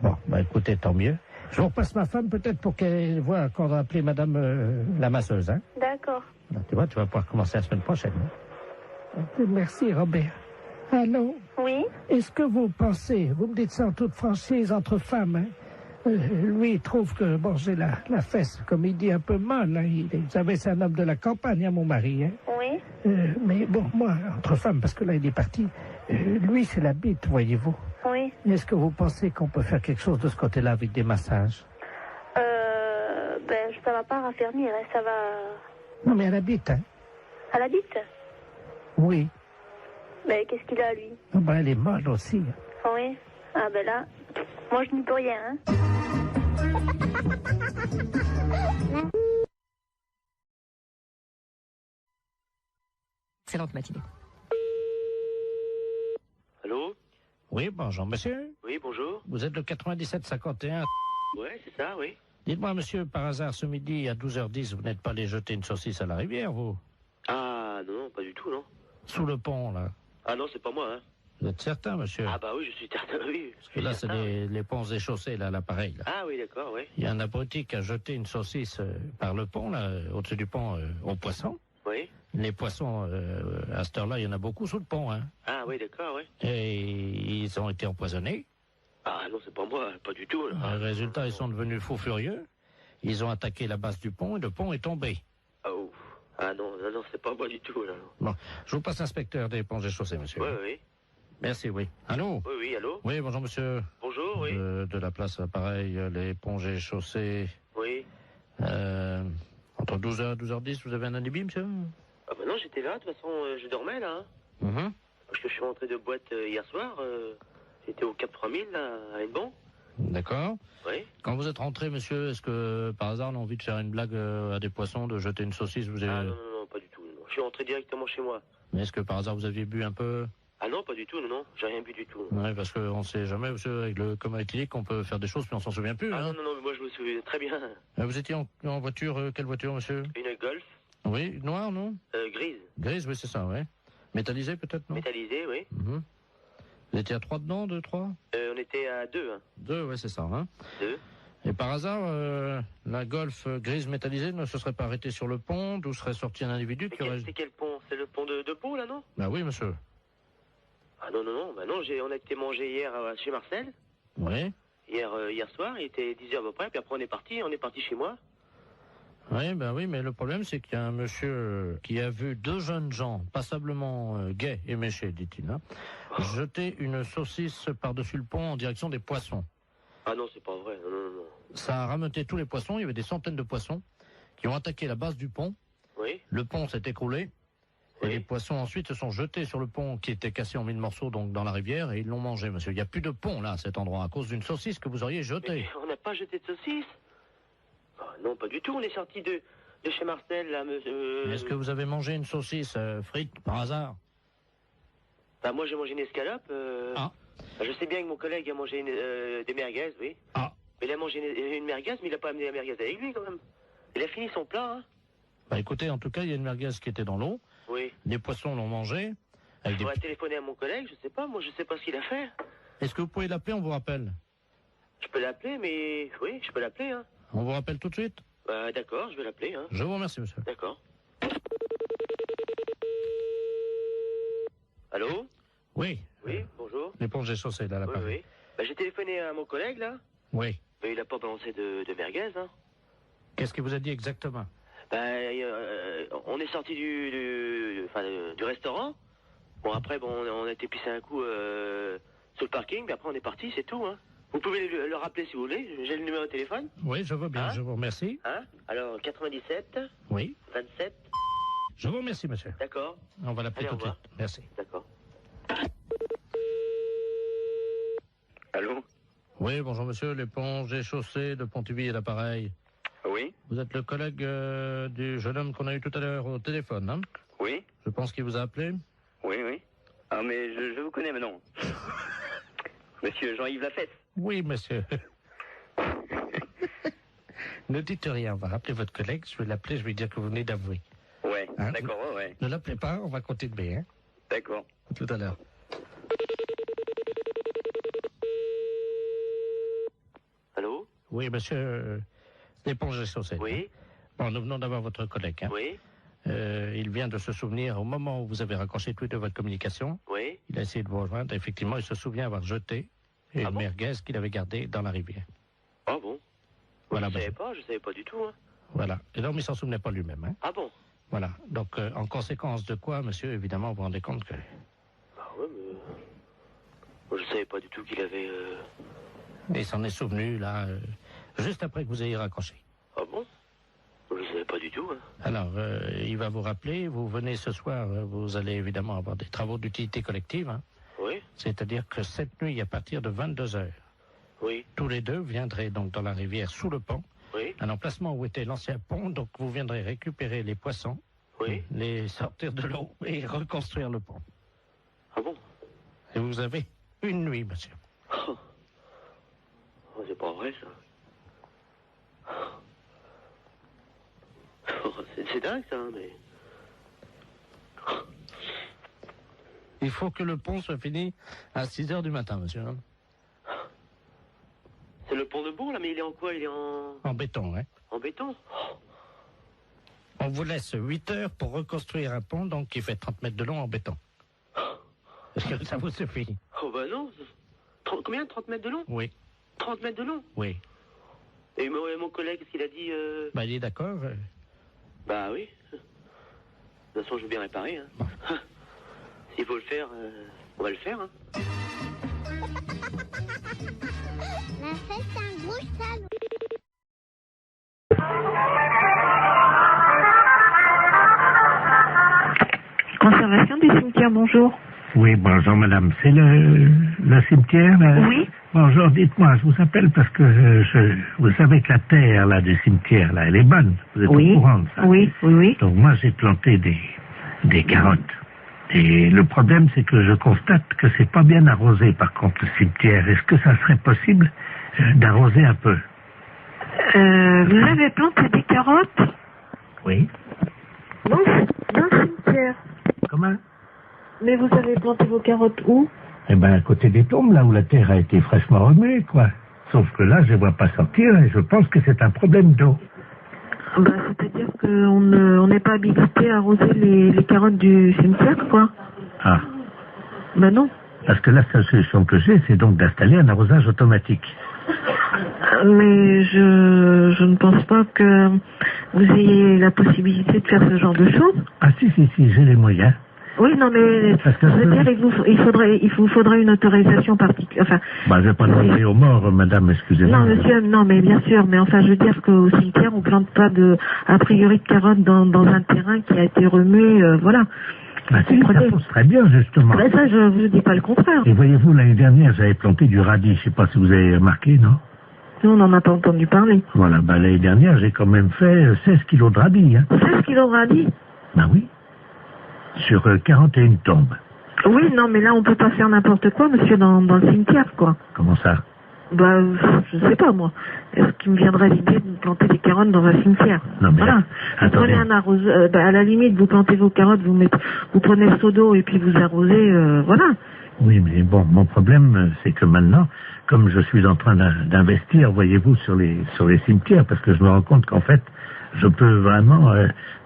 Bon, écoutez, tant mieux. Je vous repasse ma femme peut-être pour qu'elle voit qu'on va appeler madame la masseuse, hein. D'accord. Alors, tu vois, tu vas pouvoir commencer la semaine prochaine. Hein? Merci, Robert. Allô? Oui. Est-ce que vous pensez, vous me dites ça en toute franchise entre femmes, hein? Lui, il trouve que, bon, j'ai la fesse, comme il dit, un peu molle, hein. Vous savez, c'est un homme de la campagne, hein, mon mari, hein. Oui. Mais bon, moi, entre femmes, parce que là, il est parti, lui, c'est la bite, voyez-vous. Oui. Est-ce que vous pensez qu'on peut faire quelque chose de ce côté-là avec des massages? Ben, ça va pas raffermir, hein, ça va... Non, mais à la bite, hein? À la bite? Oui. Ben, qu'est-ce qu'il a, lui? Oh, ben, elle est molle aussi. Oui. Ah, ben là, moi, je n'y peux rien, hein. Excellente matinée. Allô? Oui, bonjour, monsieur. Oui, bonjour. Vous êtes le 9751. Ouais, c'est ça, oui. Dites-moi, monsieur, par hasard, ce midi, à 12h10, vous n'êtes pas allé jeter une saucisse à la rivière, vous? Ah, non, pas du tout, non. Sous le pont, là. Ah non, c'est pas moi, hein. Vous êtes certain, monsieur? Ah bah oui, je suis certain, oui. Parce que là, c'est les ponts et chaussées, là, l'appareil, là. Ah oui, d'accord, oui. Il y a un abruti qui a jeté une saucisse par le pont, là, au-dessus du pont, aux poissons. Oui. Les poissons, à cette heure-là, il y en a beaucoup sous le pont, hein. Ah oui, d'accord, oui. Et ils ont été empoisonnés. Ah non, c'est pas moi, pas du tout, là. Résultat, ils sont devenus fous furieux. Ils ont attaqué la base du pont et le pont est tombé. Oh. Ah non, c'est pas moi du tout, là. Bon, je vous passe l'inspecteur des ponts et chaussées, monsieur. Oui, oui. Merci, oui. Allô? Oui, oui, allô? Oui, bonjour monsieur. Bonjour, oui. De la place Appareil, les Pongés Chaussées. Oui. Entre 12h et 12h10, vous avez un alibi, monsieur? Ah bah non, j'étais là, de toute façon, je dormais là. Mhm. Parce que je suis rentré de boîte hier soir. J'étais au Cap 3000, là, à Hennebon. D'accord. Oui. Quand vous êtes rentré, monsieur, est-ce que par hasard on a envie de faire une blague à des poissons, de jeter une saucisse, vous avez... Ah non, pas du tout. Non. Je suis rentré directement chez moi. Mais est-ce que par hasard vous aviez bu un peu? Ah non, pas du tout, non, j'ai rien bu du tout. Ouais, parce qu'on sait jamais, monsieur, avec le coma éthylique, on peut faire des choses, puis on s'en souvient plus. Ah hein. non, mais moi je me souviens très bien. Vous étiez en voiture, quelle voiture, monsieur? Une Golf. Oui, noire, non? Grise. Grise, oui, c'est ça, ouais. Métallisée, peut-être, non? Métallisée, oui. Mhm. Vous étiez à 3 dedans, 2, 3? On était à 2, hein. 2, ouais, c'est ça, hein. 2. Et par hasard, la Golf grise métallisée ne se serait pas arrêtée sur le pont, d'où serait sorti un individu qui aurait... C'est quel pont? C'est le pont de Pau, là, non? Bah oui, monsieur. Ah non, on a été manger hier chez Marcel. Oui. Hier soir, il était 10h à peu près, puis après on est parti chez moi. Oui, ben oui, mais le problème c'est qu'il y a un monsieur qui a vu 2 jeunes gens, passablement gais et méchés, dit-il, hein, jeter une saucisse par-dessus le pont en direction des poissons. Ah non, c'est pas vrai, non. Ça a rameuté tous les poissons, il y avait des centaines de poissons qui ont attaqué la base du pont. Oui. Le pont s'est écroulé. Et les poissons ensuite se sont jetés sur le pont qui était cassé en 1000 morceaux donc dans la rivière et ils l'ont mangé, monsieur. Il n'y a plus de pont là à cet endroit à cause d'une saucisse que vous auriez jetée. Mais on n'a pas jeté de saucisse. Ah, non, pas du tout. On est sorti de chez Marcel là, monsieur. Est-ce que vous avez mangé une saucisse frite par hasard? Bah moi j'ai mangé une escalope. Ah. Bah, je sais bien que mon collègue a mangé des merguez, oui. Ah. Mais il a mangé une merguez, mais il n'a pas amené la merguez avec lui quand même. Il a fini son plat, hein. Bah écoutez, en tout cas, il y a une merguez qui était dans l'eau. Oui. Les poissons l'ont mangé. Je pourrais téléphoner à mon collègue, je sais pas, moi je sais pas ce qu'il a fait. Est-ce que vous pouvez l'appeler, on vous rappelle? Je peux l'appeler, mais... Oui, je peux l'appeler, hein. On vous rappelle tout de suite? Bah d'accord, je vais l'appeler, hein. Je vous remercie, monsieur. D'accord. Allô? Oui. Oui, bonjour. L'éponge est chaussée, là, l'appareil. Oui. Bah j'ai téléphoné à mon collègue, là. Oui. Mais il a pas balancé de merguez, hein. Qu'est-ce qu'il vous a dit exactement? On est sorti du restaurant. Bon, après, on a été pisser un coup sur le parking, puis après on est parti, c'est tout, hein. Vous pouvez le rappeler si vous voulez, j'ai le numéro de téléphone. Oui, je veux bien, Hein? je vous remercie. Hein? Alors, 97, Oui. 27, Je vous remercie, monsieur. d'accord. On va l'appeler Allez, tout au de suite. Merci. D'accord. Allô? Oui, bonjour, monsieur. L'éponge est chaussée de Pontivy et l'appareil. Oui? Vous êtes le collègue du jeune homme qu'on a eu tout à l'heure au téléphone, hein? Oui? Je pense qu'il vous a appelé. Oui, oui. Ah, mais je vous connais maintenant. Monsieur Jean-Yves Lafesse. Oui, monsieur. Ne dites rien, on va rappeler votre collègue, je vais l'appeler, je vais lui dire que vous venez d'avouer. Ouais, Hein? d'accord, ouais. Ne l'appelez pas, on va continuer, hein? D'accord. À tout à l'heure. Allô? Oui, monsieur, l'éponge est chaussée. Oui? Bon, nous venons d'avoir votre collègue, hein? Oui? Il vient de se souvenir, au moment où vous avez raccroché tous les deux votre communication, Oui? il a essayé de vous rejoindre, effectivement, il se souvient avoir jeté une merguez qu'il avait gardée dans la rivière. Ah bon? Voilà, Je savais pas du tout, hein. Voilà. Et donc, il s'en souvenait pas lui-même, hein? Ah bon? Voilà. Donc, en conséquence de quoi, monsieur, évidemment, vous vous rendez compte que... Ah ouais, mais... Moi, je savais pas du tout qu'il avait... Il s'en est souvenu, là, juste après que vous ayez raccroché. Ah bon? Je savais pas du tout, hein. Alors, il va vous rappeler, vous venez ce soir, vous allez évidemment avoir des travaux d'utilité collective, hein. Oui? C'est-à-dire que cette nuit, à partir de 22h, Oui? tous les deux viendraient donc dans la rivière sous le pont, Oui? un emplacement où était l'ancien pont, donc vous viendrez récupérer les poissons, Oui? les sortir de l'eau et reconstruire le pont. Ah bon? Et vous avez une nuit, monsieur. Oh, c'est pas vrai, ça. Oh, c'est dingue, ça, hein, mais... Il faut que le pont soit fini à 6h du matin, monsieur. C'est le pont de Bourg, là, mais il est en quoi? Il est en... En béton, hein. En béton? On vous laisse 8 heures pour reconstruire un pont, donc qui fait 30 mètres de long en béton. Est-ce que ça vous suffit? Oh bah non. Combien? 30 mètres de long? Oui. 30 mètres de long? Oui. Et mon collègue, qu'est-ce qu'il a dit? Bah, il est d'accord. Bah oui. De toute façon, je veux bien réparer, hein. S'il faut le faire, on va le faire, hein. restauration des cimetières, bonjour. Oui, bonjour madame. C'est le cimetière là? Oui. Bonjour, dites-moi, je vous appelle parce que vous savez que la terre là du cimetière là, elle est bonne. Vous êtes au courant de ça? Oui, oui, oui. Donc moi j'ai planté des carottes. Et le problème c'est que je constate que c'est pas bien arrosé par contre le cimetière. Est-ce que ça serait possible d'arroser un peu? Vous avez planté des carottes? Oui. Dans le cimetière. Comment? Mais vous avez planté vos carottes où? Eh ben, à côté des tombes, là où la terre a été fraîchement remuée, quoi. Sauf que là, je ne vois pas sortir et je pense que c'est un problème d'eau. Bah, c'est-à-dire qu'on n'est pas habilité à arroser les carottes du cimetière, quoi. Ah. Ben non. Parce que la seule solution que j'ai, c'est donc d'installer un arrosage automatique. Mais je ne pense pas que vous ayez la possibilité de faire ce genre de choses. Ah si, j'ai les moyens. Oui, non, mais je veux dire, il vous faudrait une autorisation particulière. Enfin, bah, je vais pas demander aux morts, madame, excusez-moi. Non, monsieur, non, mais bien sûr, mais enfin, je veux dire qu'au cimetière, on plante pas a priori de carottes dans un terrain qui a été remué, voilà. Bah si, ça pousse très bien, justement. Ben ça, je vous dis pas le contraire. Et voyez-vous, l'année dernière, j'avais planté du radis, je sais pas si vous avez remarqué, non? Nous, on n'en a pas entendu parler. Voilà, bah l'année dernière, j'ai quand même fait 16 kilos de radis, hein. 16 kilos de radis? Bah oui. Sur 41 tombes. Oui, non, mais là, on peut pas faire n'importe quoi, monsieur, dans le cimetière, quoi. Comment ça? Bah, je sais pas, moi. Est-ce qu'il me viendrait l'idée de planter des carottes dans un cimetière? Non, mais voilà. attendez. Vous prenez un arroseur, à la limite, vous plantez vos carottes, vous prenez le seau d'eau et puis vous arrosez, voilà. Oui, mais bon, mon problème, c'est que maintenant, comme je suis en train d'investir, voyez-vous, sur les cimetières, parce que je me rends compte qu'en fait, je peux vraiment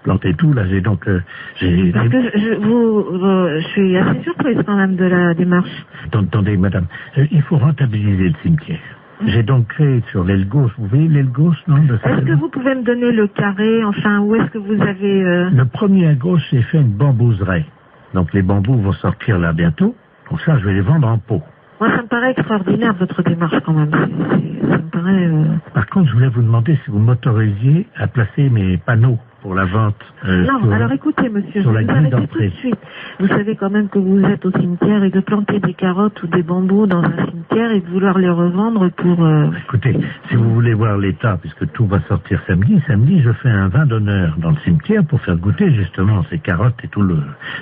planter tout. Là, j'ai donc... Parce que je suis assez surprise quand même de la démarche. Attendez, madame, il faut rentabiliser le cimetière. J'ai donc créé sur l'aile gauche, vous voyez l'aile gauche, non? Est-ce que vous pouvez me donner le carré, enfin, où est-ce que vous avez... Le premier à gauche, j'ai fait une bambouseraie. Donc les bambous vont sortir là bientôt. Pour ça, je vais les vendre en pot. Moi, ça me paraît extraordinaire, votre démarche, quand même. Ça me paraît... Par contre, je voulais vous demander si vous m'autorisiez à placer mes panneaux pour la vente. Non, alors écoutez, monsieur, je vais vous arrêter tout de suite. Vous savez quand même que vous êtes au cimetière et de planter des carottes ou des bambous dans un cimetière et de vouloir les revendre pour... Écoutez, si vous voulez voir l'état, puisque tout va sortir samedi, je fais un vin d'honneur dans le cimetière pour faire goûter justement ces carottes et tout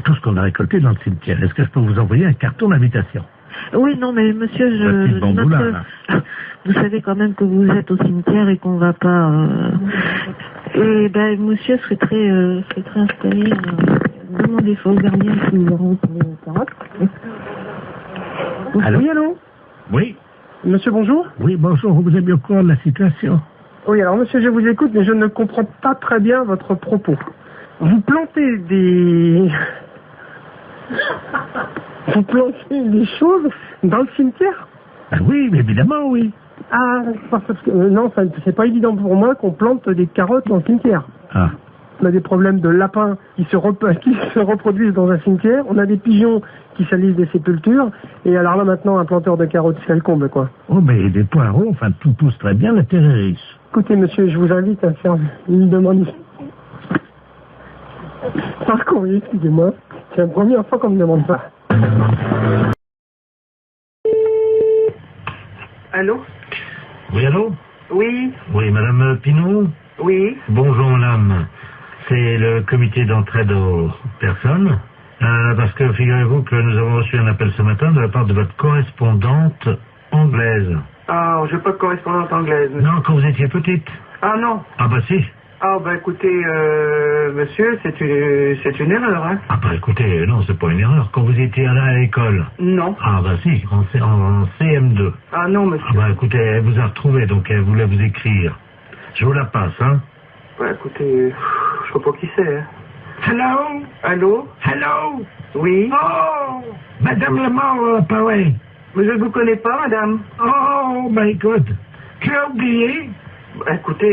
ce qu'on a récolté dans le cimetière. Est-ce que je peux vous envoyer un carton d'invitation? Oui, non, mais monsieur, vous savez quand même que vous êtes au cimetière et qu'on va pas... Et ben, monsieur serait très installé. Demandez au gardien si nous aurons les carottes. Allô? Oui, allô? Oui. Monsieur, bonjour? Oui, bonjour, vous êtes bien au courant de la situation? Oui, alors monsieur, je vous écoute, mais je ne comprends pas très bien votre propos. Vous plantez des... Vous plantez des choses dans le cimetière? Ah oui, mais évidemment, oui. Ah, parce que non, c'est pas évident pour moi qu'on plante des carottes dans le cimetière. Ah. On a des problèmes de lapins qui se reproduisent dans un cimetière. On a des pigeons qui salissent des sépultures. Et alors là, maintenant, un planteur de carottes, c'est le comble, quoi. Oh, mais des poireaux, enfin, tout pousse très bien, la terre est riche. Écoutez, monsieur, je vous invite à faire une demande. Par courrier, excusez-moi. C'est la première fois qu'on me demande ça. Allô? Oui, allô? Oui? Oui, madame Pinault? Oui? Bonjour, madame. C'est le comité d'entraide aux personnes. Parce que figurez-vous que nous avons reçu un appel ce matin de la part de votre correspondante anglaise. Ah, je n'ai pas de correspondante anglaise. Non, quand vous étiez petite. Ah non. Ah bah si. Ah bah écoutez, monsieur, c'est une erreur, hein. Ah bah écoutez, non, c'est pas une erreur. Quand vous étiez là à l'école. Non. Ah bah si, en CM2. Ah non, monsieur. Ah bah écoutez, elle vous a retrouvé, donc elle voulait vous écrire. Je vous la passe, hein. Bah écoutez, je sais pas qui c'est, hein. Hello? Allô? Hello? Oui? Oh! Madame Lamar, pareil. Mais je ne vous connais pas, madame. Oh my God! Tu as oublié? Écoutez,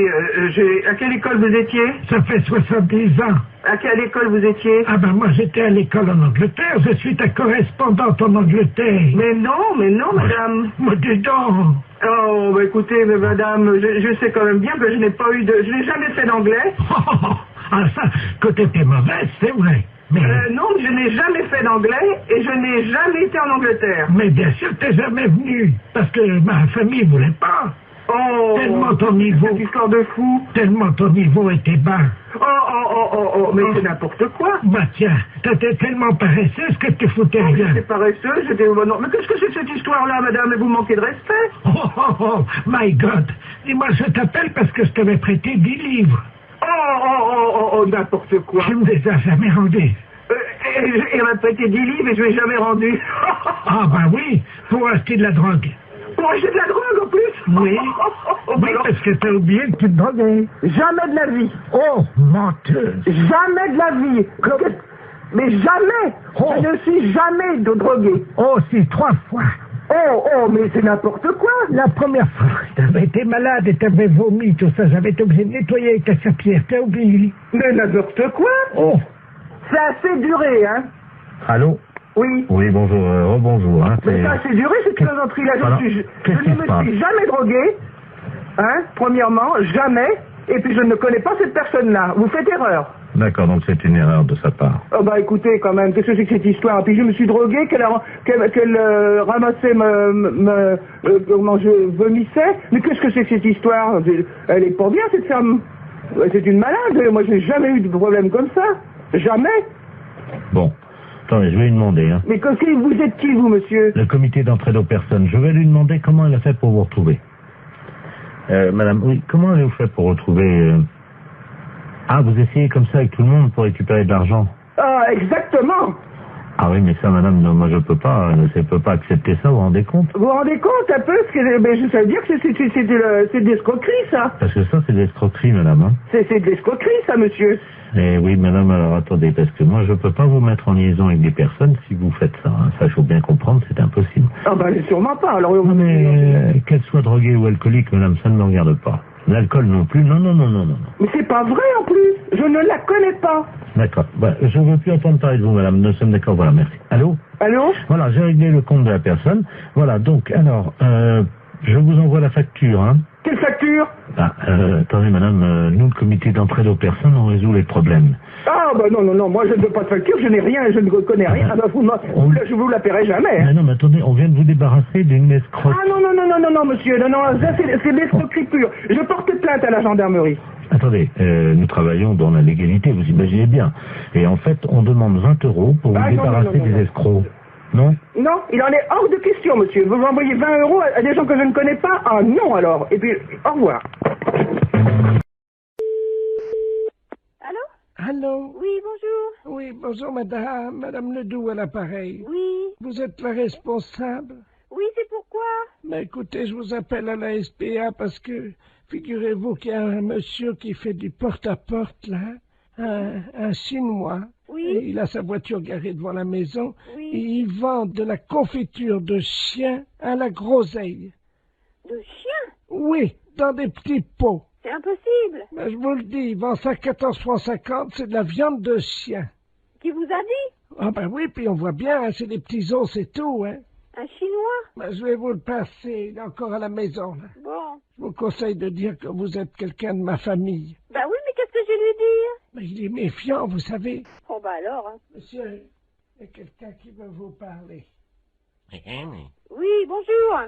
à quelle école vous étiez? Ça fait 70 ans. À quelle école vous étiez? Ah ben moi j'étais à l'école en Angleterre, je suis ta correspondante en Angleterre. Mais non, madame. Mais dis donc. Oh, bah écoutez, mais madame, je sais quand même bien que je n'ai jamais fait d'anglais. Ah ça, que t'étais mauvaise, c'est vrai. Mais... Non, je n'ai jamais fait d'anglais et je n'ai jamais été en Angleterre. Mais bien sûr, t'es jamais venu, parce que ma famille voulait pas. Oh, tellement ton niveau... Cette histoire de fou. Tellement ton niveau était bas. Mais c'est n'importe quoi. Bah tiens, t'étais tellement paresseuse que tu foutais rien. J'étais paresseuse, j'étais... Non, mais qu'est-ce que c'est que cette histoire-là, madame? Vous manquez de respect. Oh, my God. Dis-moi, je t'appelle parce que je t'avais prêté 10 livres. N'importe quoi. Tu me les as jamais rendus. Il m'a prêté 10 livres et je ne l'ai jamais rendu. Ah bah oui, pour acheter de la drogue. Pour acheter de la drogue en plus? Oui. Oui, parce que t'as oublié que tu te droguais. Jamais de la vie. Oh, menteuse. Jamais de la vie. Mais jamais. Oh. Je ne suis jamais de drogué. Oh, si, 3 fois. Mais c'est n'importe quoi. La première fois, t'avais été malade et t'avais vomi, tout ça. J'avais été obligé de nettoyer avec ta serpillère. T'as oublié? Mais n'importe quoi. Oh. C'est assez duré, hein. Allô? Oui. Oui, bonjour, rebonjour. Hein, mais ça, c'est duré, cette plaisanterie-là. Je ne me suis jamais drogué, hein, premièrement, jamais, et puis je ne connais pas cette personne-là. Vous faites erreur. D'accord, donc c'est une erreur de sa part. Oh bah écoutez, quand même, qu'est-ce que c'est que cette histoire? Puis je me suis drogué, qu'elle ramassait comment je vomissais. Mais qu'est-ce que c'est que cette histoire? Elle est pas bien, cette femme. C'est une malade. Moi, je n'ai jamais eu de problème comme ça. Jamais. Bon. Attendez, je vais lui demander. Hein. Mais vous êtes qui, vous, monsieur? Le comité d'entraide aux personnes. Je vais lui demander comment elle a fait pour vous retrouver. Madame, oui, comment avez-vous fait pour retrouver... Ah, vous essayez comme ça avec tout le monde pour récupérer de l'argent? Ah, exactement. Ah oui, mais ça, madame, moi je peux pas accepter ça, vous vous rendez compte? Vous vous rendez compte un peu? Ça veut dire que c'est de l'escroquerie, ça. Parce que ça, c'est de l'escroquerie, madame. Hein. C'est de l'escroquerie, ça, monsieur. Eh oui, madame, alors attendez, parce que moi je peux pas vous mettre en liaison avec des personnes si vous faites ça. Hein. Ça, il faut bien comprendre, c'est impossible. Ah ben, sûrement pas. Alors, non, mais qu'elle soit droguée ou alcoolique, madame, ça ne me regarde pas. L'alcool non plus, non. Mais c'est pas vrai en plus, je ne la connais pas. D'accord, je ne veux plus entendre parler de vous, madame, nous sommes d'accord, voilà, merci. Allô? Voilà, j'ai réglé le compte de la personne. Voilà, donc, alors, je vous envoie la facture, hein. Quelle facture? Attendez, madame, nous, le comité d'entraide aux personnes, on résout les problèmes. Ah, non, moi je ne veux pas de facture, je n'ai rien, je ne connais rien. Je vous la paierai jamais. Hein. Non, mais attendez, on vient de vous débarrasser d'une escroque. Ah non, monsieur, ça c'est de l'escroquerie pure. Je porte plainte à la gendarmerie. Attendez, nous travaillons dans la légalité, vous imaginez bien. Et en fait, on demande 20 € pour vous débarrasser des escrocs. Non? Non, il en est hors de question, monsieur. Vous envoyez 20 € à des gens que je ne connais pas? Ah non, alors. Et puis, au revoir. Allô? Oui, bonjour. Oui, bonjour, madame Ledoux à l'appareil. Oui. Vous êtes la responsable? Oui, c'est pourquoi? Mais écoutez, je vous appelle à la SPA parce que, figurez-vous qu'il y a un monsieur qui fait du porte-à-porte, là, un Chinois. Oui. Et il a sa voiture garée devant la maison. Oui. Et il vend de la confiture de chien à la groseille. De chien? Oui, dans des petits pots. C'est impossible. Mais je vous le dis, il vend ça 14,50 €, c'est de la viande de chien. Qui vous a dit? Ah ben oui, puis on voit bien, hein, c'est des petits os, c'est tout, hein. Un Chinois? Ben, je vais vous le passer, il est encore à la maison, là. Bon. Je vous conseille de dire que vous êtes quelqu'un de ma famille. Ben oui, mais qu'est-ce que je vais lui dire? Mais il est méfiant, vous savez. Oh ben alors, hein. Monsieur, il y a quelqu'un qui veut vous parler. Oui, bonjour.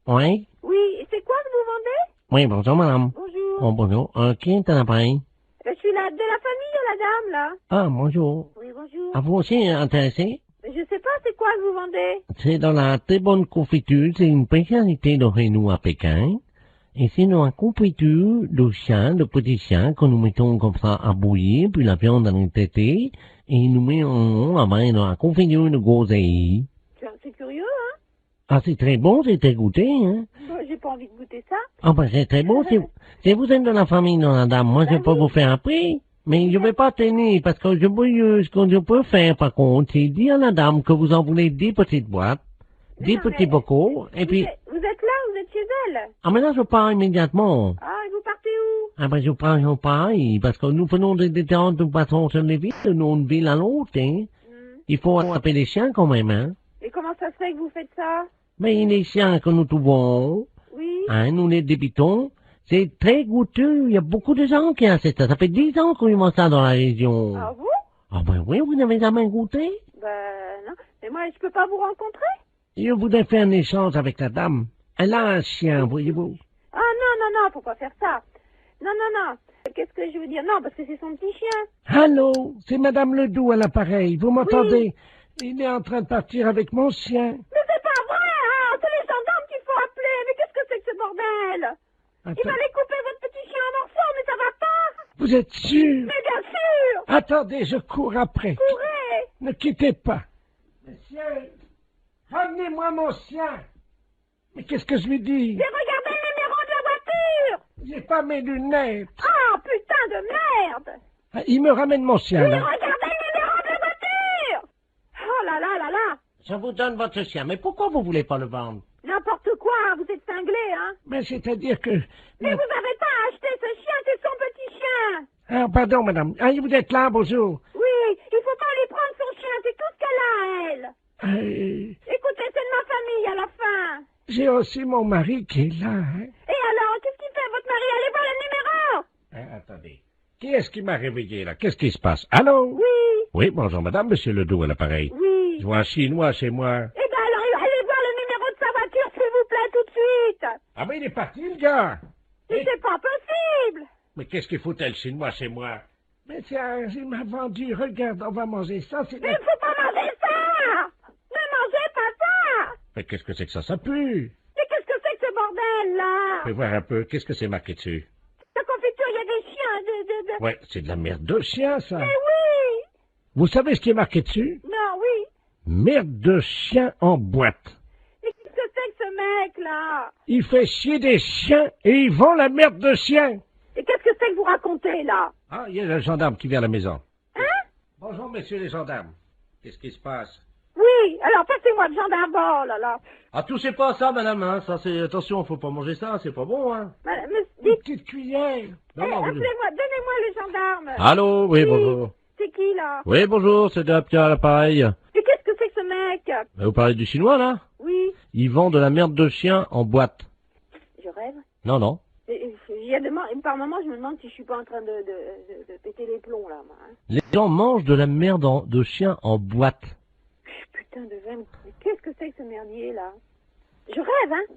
Oui? Oui, et c'est quoi que vous vendez? Oui, bonjour, madame. Bonjour. Oh, bonjour. Qui est à l'appareil? Je suis de la famille, la dame, là. Ah, bonjour. Oui, bonjour. À vous aussi intéressé? Mais je sais pas, c'est quoi que vous vendez? C'est dans la très bonne confiture, c'est une spécialité de Renault à Pékin. Et c'est dans la confiture de chien, de petits chiens, que nous mettons comme ça à bouillir, puis la viande à traiter, et nous mettons dans la confiture de groseille. C'est curieux, hein? Ah, c'est très bon, c'est très goûté, hein? J'ai pas envie de goûter ça. Ah, ben, c'est très bon, si vous êtes de la famille, non, madame, moi, je peux vous faire un prix. Mais je vais pas tenir, parce que ce que je peux faire, par contre, c'est dire à la dame que vous en voulez 10 petites boîtes, 10 petits bocaux, et puis... Vous êtes là, vous êtes chez elle? Ah, mais là, je pars immédiatement. Ah, et vous partez où? Ah, ben, je pars, parce que nous faisons des détentes, nous passons sur les villes, de une ville à l'autre, hein. Il faut attraper les chiens, quand même, hein. Et comment ça se fait que vous faites ça? Mais les chiens que nous trouvons, hein, nous les débitons, c'est très goûteux. Il y a beaucoup de gens qui achètent ça. Ça fait 10 ans qu'on mange ça dans la région. Ah bon? Ah ben oui, vous n'avez jamais goûté? Ben non, mais moi je peux pas vous rencontrer. Je voudrais faire un échange avec la dame. Elle a un chien, voyez-vous. Ah non, faut pas faire ça. Non. Qu'est-ce que je veux dire? Non, parce que c'est son petit chien. Allô, c'est Madame Ledoux à l'appareil, vous m'entendez? Il est en train de partir avec mon chien. Mais c'est pas vrai, hein! C'est les gendarmes qu'il faut appeler. Mais qu'est-ce que c'est que ce bordel? Il fallait couper votre petit chien en morceaux, mais ça va pas! Vous êtes sûr? Mais bien sûr! Attendez, je cours après. Courez! Ne quittez pas. Monsieur, ramenez-moi mon chien. Mais qu'est-ce que je lui dis? J'ai regardé le numéro de la voiture! J'ai pas mes lunettes. Ah, putain de merde! Ah, il me ramène mon chien, J'ai là. regardé le numéro de la voiture! Oh là là là là! Je vous donne votre chien, mais pourquoi vous voulez pas le vendre? N'importe quoi, vous êtes cinglé, hein? Mais c'est-à-dire que... Mais vous avez pas acheté ce chien, c'est son petit chien! Ah, pardon, madame. Ah, vous êtes là, bonjour. Oui, il faut pas aller prendre son chien, c'est tout ce qu'elle a, elle! Écoutez, c'est de ma famille à la fin! J'ai aussi mon mari qui est là, hein. Et alors, qu'est-ce qu'il fait, votre mari? Allez voir le numéro! Attendez. Qui est-ce qui m'a réveillé, là? Qu'est-ce qui se passe? Allô? Oui! Oui, bonjour, madame, monsieur Ledoux à l'appareil. Oui! Je vois un Chinois chez moi. Eh ben alors, allez voir le numéro de sa voiture, s'il vous plaît, tout de suite! Ah, mais il est parti, le gars! Mais c'est pas possible! Mais qu'est-ce qu'il foutait, le Chinois, chez moi? Mais tiens, il m'a vendu, regarde, on va manger ça, c'est... Mais il faut pas manger ça! Ne mangez pas ça! Mais qu'est-ce que c'est que ça pue? Mais qu'est-ce que c'est que ce bordel, là? Fais voir un peu, qu'est-ce que c'est marqué dessus? La confiture, il y a des chiens, Ouais, c'est de la merde de chien, ça. Mais oui! Vous savez ce qui est marqué dessus? Non, oui. Merde de chien en boîte. Mais qu'est-ce que c'est que ce mec-là? Il fait chier des chiens et il vend la merde de chien. Et qu'est-ce que c'est que vous racontez, là? Ah, il y a le gendarme qui vient à la maison. Hein? Bonjour, messieurs les gendarmes. Qu'est-ce qui se passe? Oui, alors passez-moi le gendarme, oh là là. Ah, touchez pas à ça, madame, hein. Ça, c'est... Attention, faut pas manger ça, c'est pas bon, hein. Mais Une petite cuillère. Non, non, appelez-moi, donnez-moi le gendarme. Allô, oui, bonjour. C'est qui, là? Oui, bonjour, c'est Pierre à l'appareil. Mais qu'est-ce que c'est que ce mec? Vous parlez du chinois, là? Oui. Il vend de la merde de chien en boîte. Je rêve. Non, non. Par moment, je me demande si je suis pas en train de péter les plombs, là, moi. Hein. Les gens mangent de la merde de chien en boîte. Putain de veine. Mais qu'est-ce que c'est que ce merdier, là? Je rêve, hein?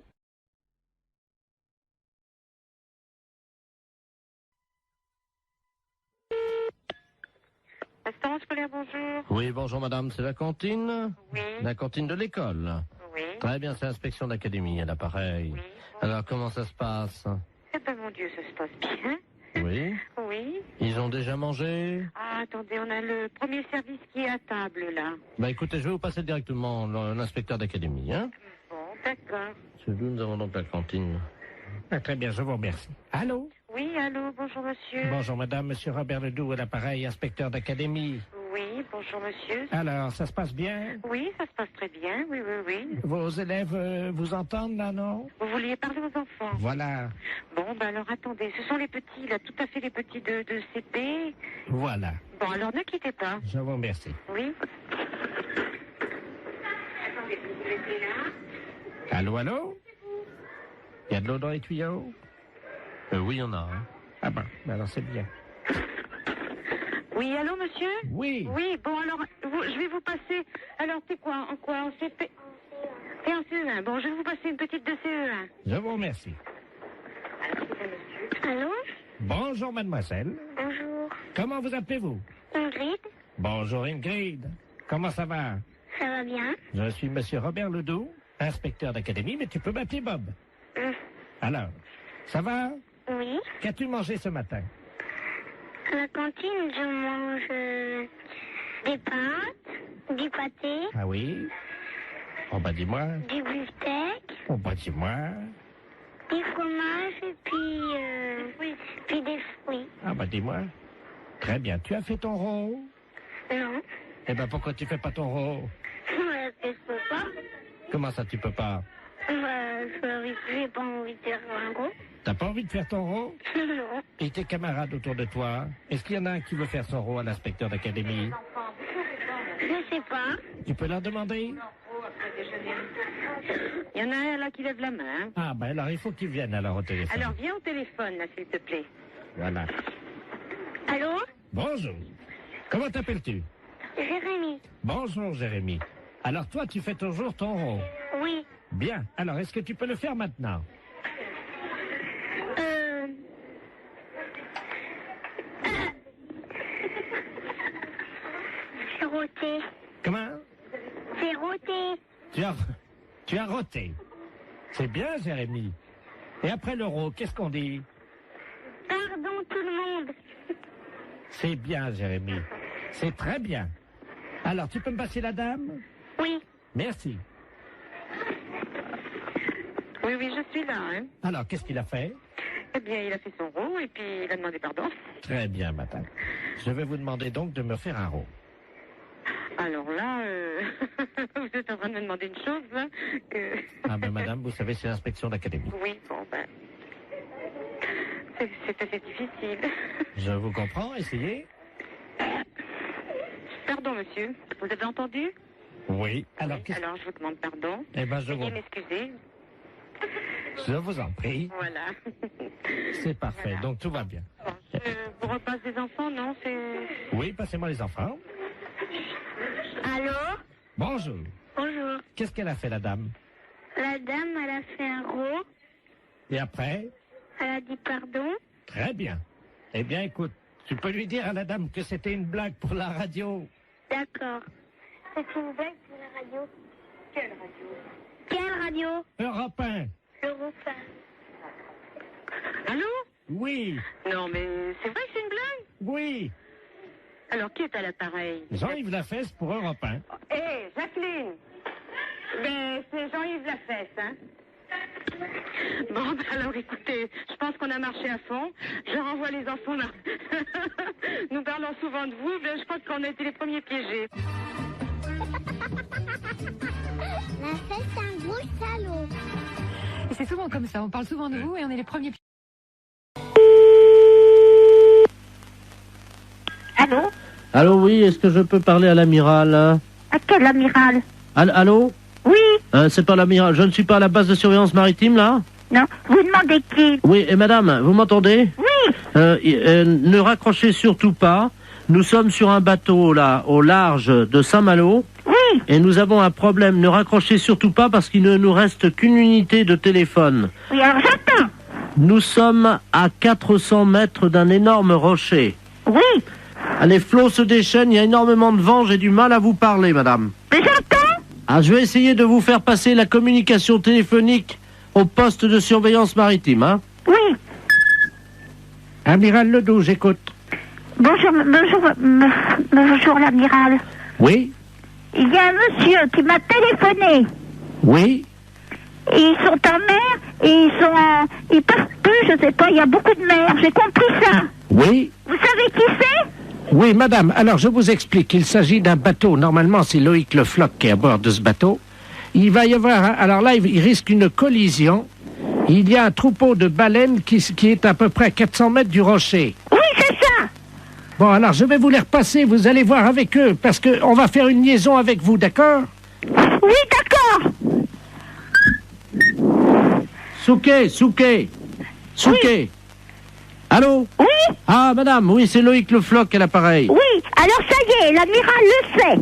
Restaurant scolaire, bonjour. Oui, bonjour madame, c'est la cantine? Oui. La cantine de l'école? Oui. Très bien, c'est l'inspection d'académie à l'appareil. Oui. Alors, comment ça se passe? Eh ben, mon Dieu, ça se passe bien. Oui. Oui. Ils ont déjà mangé? Ah, attendez, on a le premier service qui est à table, là. Bah écoutez, je vais vous passer directement l'inspecteur d'académie, hein? Bon, d'accord. C'est d'où nous avons donc la cantine. Ah, très bien, je vous remercie. Allô? Oui, allô, bonjour, monsieur. Bonjour, madame, monsieur Robert Ledoux à l'appareil, inspecteur d'académie. Oui, bonjour, monsieur. Alors, ça se passe bien? Oui, ça se passe très bien, oui, oui, oui. Vos élèves vous entendent, là, non? Vous vouliez parler aux enfants? Voilà. Bon, ben alors, attendez, ce sont les petits, là, tout à fait les petits de CP. Voilà. Bon, alors, ne quittez pas. Je vous remercie. Oui. Attendez, vous laissez là. Allô, allô? Il y a de l'eau dans les tuyaux? Oui, il y en a. Hein. Ah ben alors c'est bien. Oui, allô, monsieur? Oui. Oui, bon, alors, je vais vous passer... Alors, c'est quoi? En quoi? On s'est fait... C'est en CE1. Bon, je vais vous passer une petite de CE1. Je vous remercie. Allô? Bonjour, mademoiselle. Bonjour. Comment vous appelez-vous? Ingrid? Bonjour, Ingrid. Comment ça va? Ça va bien? Je suis monsieur Robert Ledoux, inspecteur d'académie, mais tu peux m'appeler Bob. Alors, ça va? Oui. Qu'as-tu mangé ce matin? À la cantine, je mange des pâtes, du pâté, Ah oui? Oh bah dis-moi. du beefsteak, Oh bah dis-moi. du fromage et puis des fruits. Ah bah dis-moi. Très bien. Tu as fait ton rôle? Non. Eh ben pourquoi tu fais pas ton rôle? Je peux pas. Comment ça tu peux pas? J'ai pas envie de faire un gros. T'as pas envie de faire ton rôle? Non. Et tes camarades autour de toi? Est-ce qu'il y en a un qui veut faire son rôle à l'inspecteur d'académie? Je sais pas. Tu peux leur demander? Il y en a un là qui lève la main. Ah ben alors il faut qu'ils viennent alors au téléphone. Alors viens au téléphone là, s'il te plaît. Voilà. Allô? Bonjour. Comment t'appelles-tu? Jérémy. Bonjour Jérémy. Alors toi, tu fais toujours ton rond? Oui. Bien. Alors, est-ce que tu peux le faire maintenant? C'est roté. Comment? C'est roté. Tu as roté. C'est bien, Jérémy. Et après l'euro, qu'est-ce qu'on dit? Pardon tout le monde. C'est bien, Jérémy. C'est très bien. Alors, tu peux me passer la dame? Oui. Merci. Oui, je suis là. Hein. Alors, qu'est-ce qu'il a fait? Eh bien, il a fait son rond et puis il a demandé pardon. Très bien, madame. Je vais vous demander donc de me faire un rond. Alors là, vous êtes en train de me demander une chose, là. Ah ben, madame, vous savez, c'est l'inspection d'académie. Oui, bon, ben... C'est assez difficile. Je vous comprends, essayez. Pardon, monsieur. Vous avez entendu? Oui. Alors, alors je vous demande pardon. Eh ben, je Veuillez m'excuser. Je vous en prie. Voilà. C'est parfait, Voilà. donc tout va bien. Bon, je vous repasse des enfants, non? Oui, passez-moi les enfants. Allô? Bonjour. Bonjour. Qu'est-ce qu'elle a fait, la dame? La dame, elle a fait un rond. Et après? Elle a dit pardon. Très bien. Eh bien, écoute, tu peux lui dire à la dame que c'était une blague pour la radio. D'accord. C'est une blague pour la radio. Quelle radio? Quelle radio? Europe 1. Europe 1. Allô? Oui. Non, mais c'est vrai que c'est une blague? Oui. Alors, qui est à l'appareil? Jean-Yves Lafesse pour Europe 1. Hé, Jacqueline! Ben, c'est Jean-Yves Lafesse, hein? Bon, ben alors, écoutez, je pense qu'on a marché à fond. Je renvoie les enfants là. Nous parlons souvent de vous, mais je crois qu'on a été les premiers piégés. Lafesse, c'est un gros salaud. Et c'est souvent comme ça, on parle souvent de vous et on est les premiers. Allô? Allô, oui, est-ce que je peux parler à l'amiral? À quel amiral? Allô? Oui. C'est pas l'amiral, je ne suis pas à la base de surveillance maritime, là? Non, vous demandez qui? Oui, et madame, vous m'entendez? Oui. Ne raccrochez surtout pas. Nous sommes sur un bateau, là, au large de Saint-Malo. Oui. Et nous avons un problème. Ne raccrochez surtout pas parce qu'il ne nous reste qu'une unité de téléphone. Oui, alors j'attends. Nous sommes à 400 mètres d'un énorme rocher. Oui. Les flots se déchaînent, il y a énormément de vent, j'ai du mal à vous parler, madame. Mais j'entends. Je vais essayer de vous faire passer la communication téléphonique au poste de surveillance maritime, hein? Oui. Amiral Ledoux, j'écoute. Bonjour l'amiral. Oui. Il y a un monsieur qui m'a téléphoné. Oui. Et ils sont en mer et ils peuvent plus, je sais pas, il y a beaucoup de mer, j'ai compris ça. Oui. Vous savez qui c'est? Oui, madame, alors je vous explique. Il s'agit d'un bateau. Normalement, c'est Loïc Le Floch qui est à bord de ce bateau. Il va y avoir... Alors là, il risque une collision. Il y a un troupeau de baleines qui est à peu près à 400 mètres du rocher. Oui, c'est ça. Bon, alors je vais vous les repasser. Vous allez voir avec eux, parce qu'on va faire une liaison avec vous, d'accord? Oui, d'accord. Souquet. Oui. Allô? Oui. Ah, madame, oui, c'est Loïc Le Floch à l'appareil. Oui, alors ça y est, l'amiral le sait.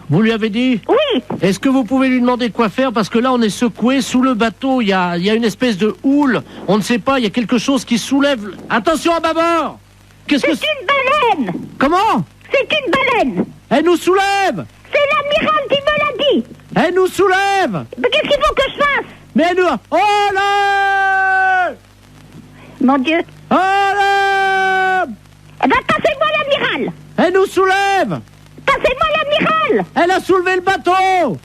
Vous lui avez dit? Oui. Est-ce que vous pouvez lui demander quoi faire? Parce que là, on est secoué sous le bateau. Il y a une espèce de houle. On ne sait pas, il y a quelque chose qui soulève... Attention à bâbord! C'est une baleine. Comment? C'est une baleine. Elle nous soulève! C'est l'amiral qui me l'a dit. Elle nous soulève! Mais qu'est-ce qu'il faut que je fasse? Mais elle nous... Oh là! Mon Dieu. Oh là! Eh ben, passez-moi l'amiral. Elle nous soulève! Passez-moi l'amiral. Elle a soulevé le bateau!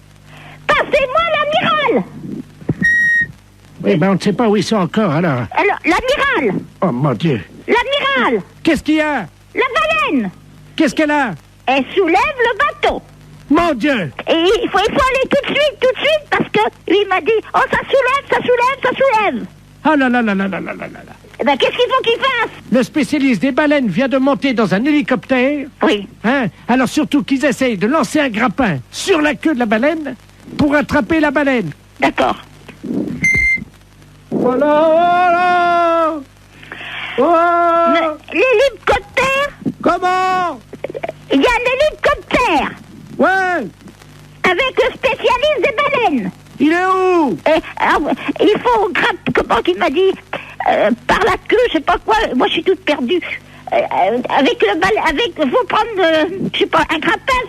Passez-moi l'amiral. Oui, ben on ne sait pas où ils sont encore, alors. Alors, l'amiral. Oh, mon Dieu. L'amiral. Qu'est-ce qu'il y a? La baleine. Qu'est-ce qu'elle a? Elle soulève le bateau. Mon Dieu. Et il faut aller tout de suite, parce que lui il m'a dit, oh, ça soulève. Ah là là. Eh ben, qu'est-ce qu'il faut qu'il fasse? Le spécialiste des baleines vient de monter dans un hélicoptère. Oui. Hein? Alors surtout qu'ils essayent de lancer un grappin sur la queue de la baleine pour attraper la baleine. D'accord. Voilà. Mais l'hélicoptère? Comment? Il y a un hélicoptère. Ouais. Avec le spécialiste des baleines. Il est où? Il faut comment qu'il m'a dit, par la queue, je sais pas quoi. Moi, je suis toute perdue. Avec faut prendre, je sais pas, un grappin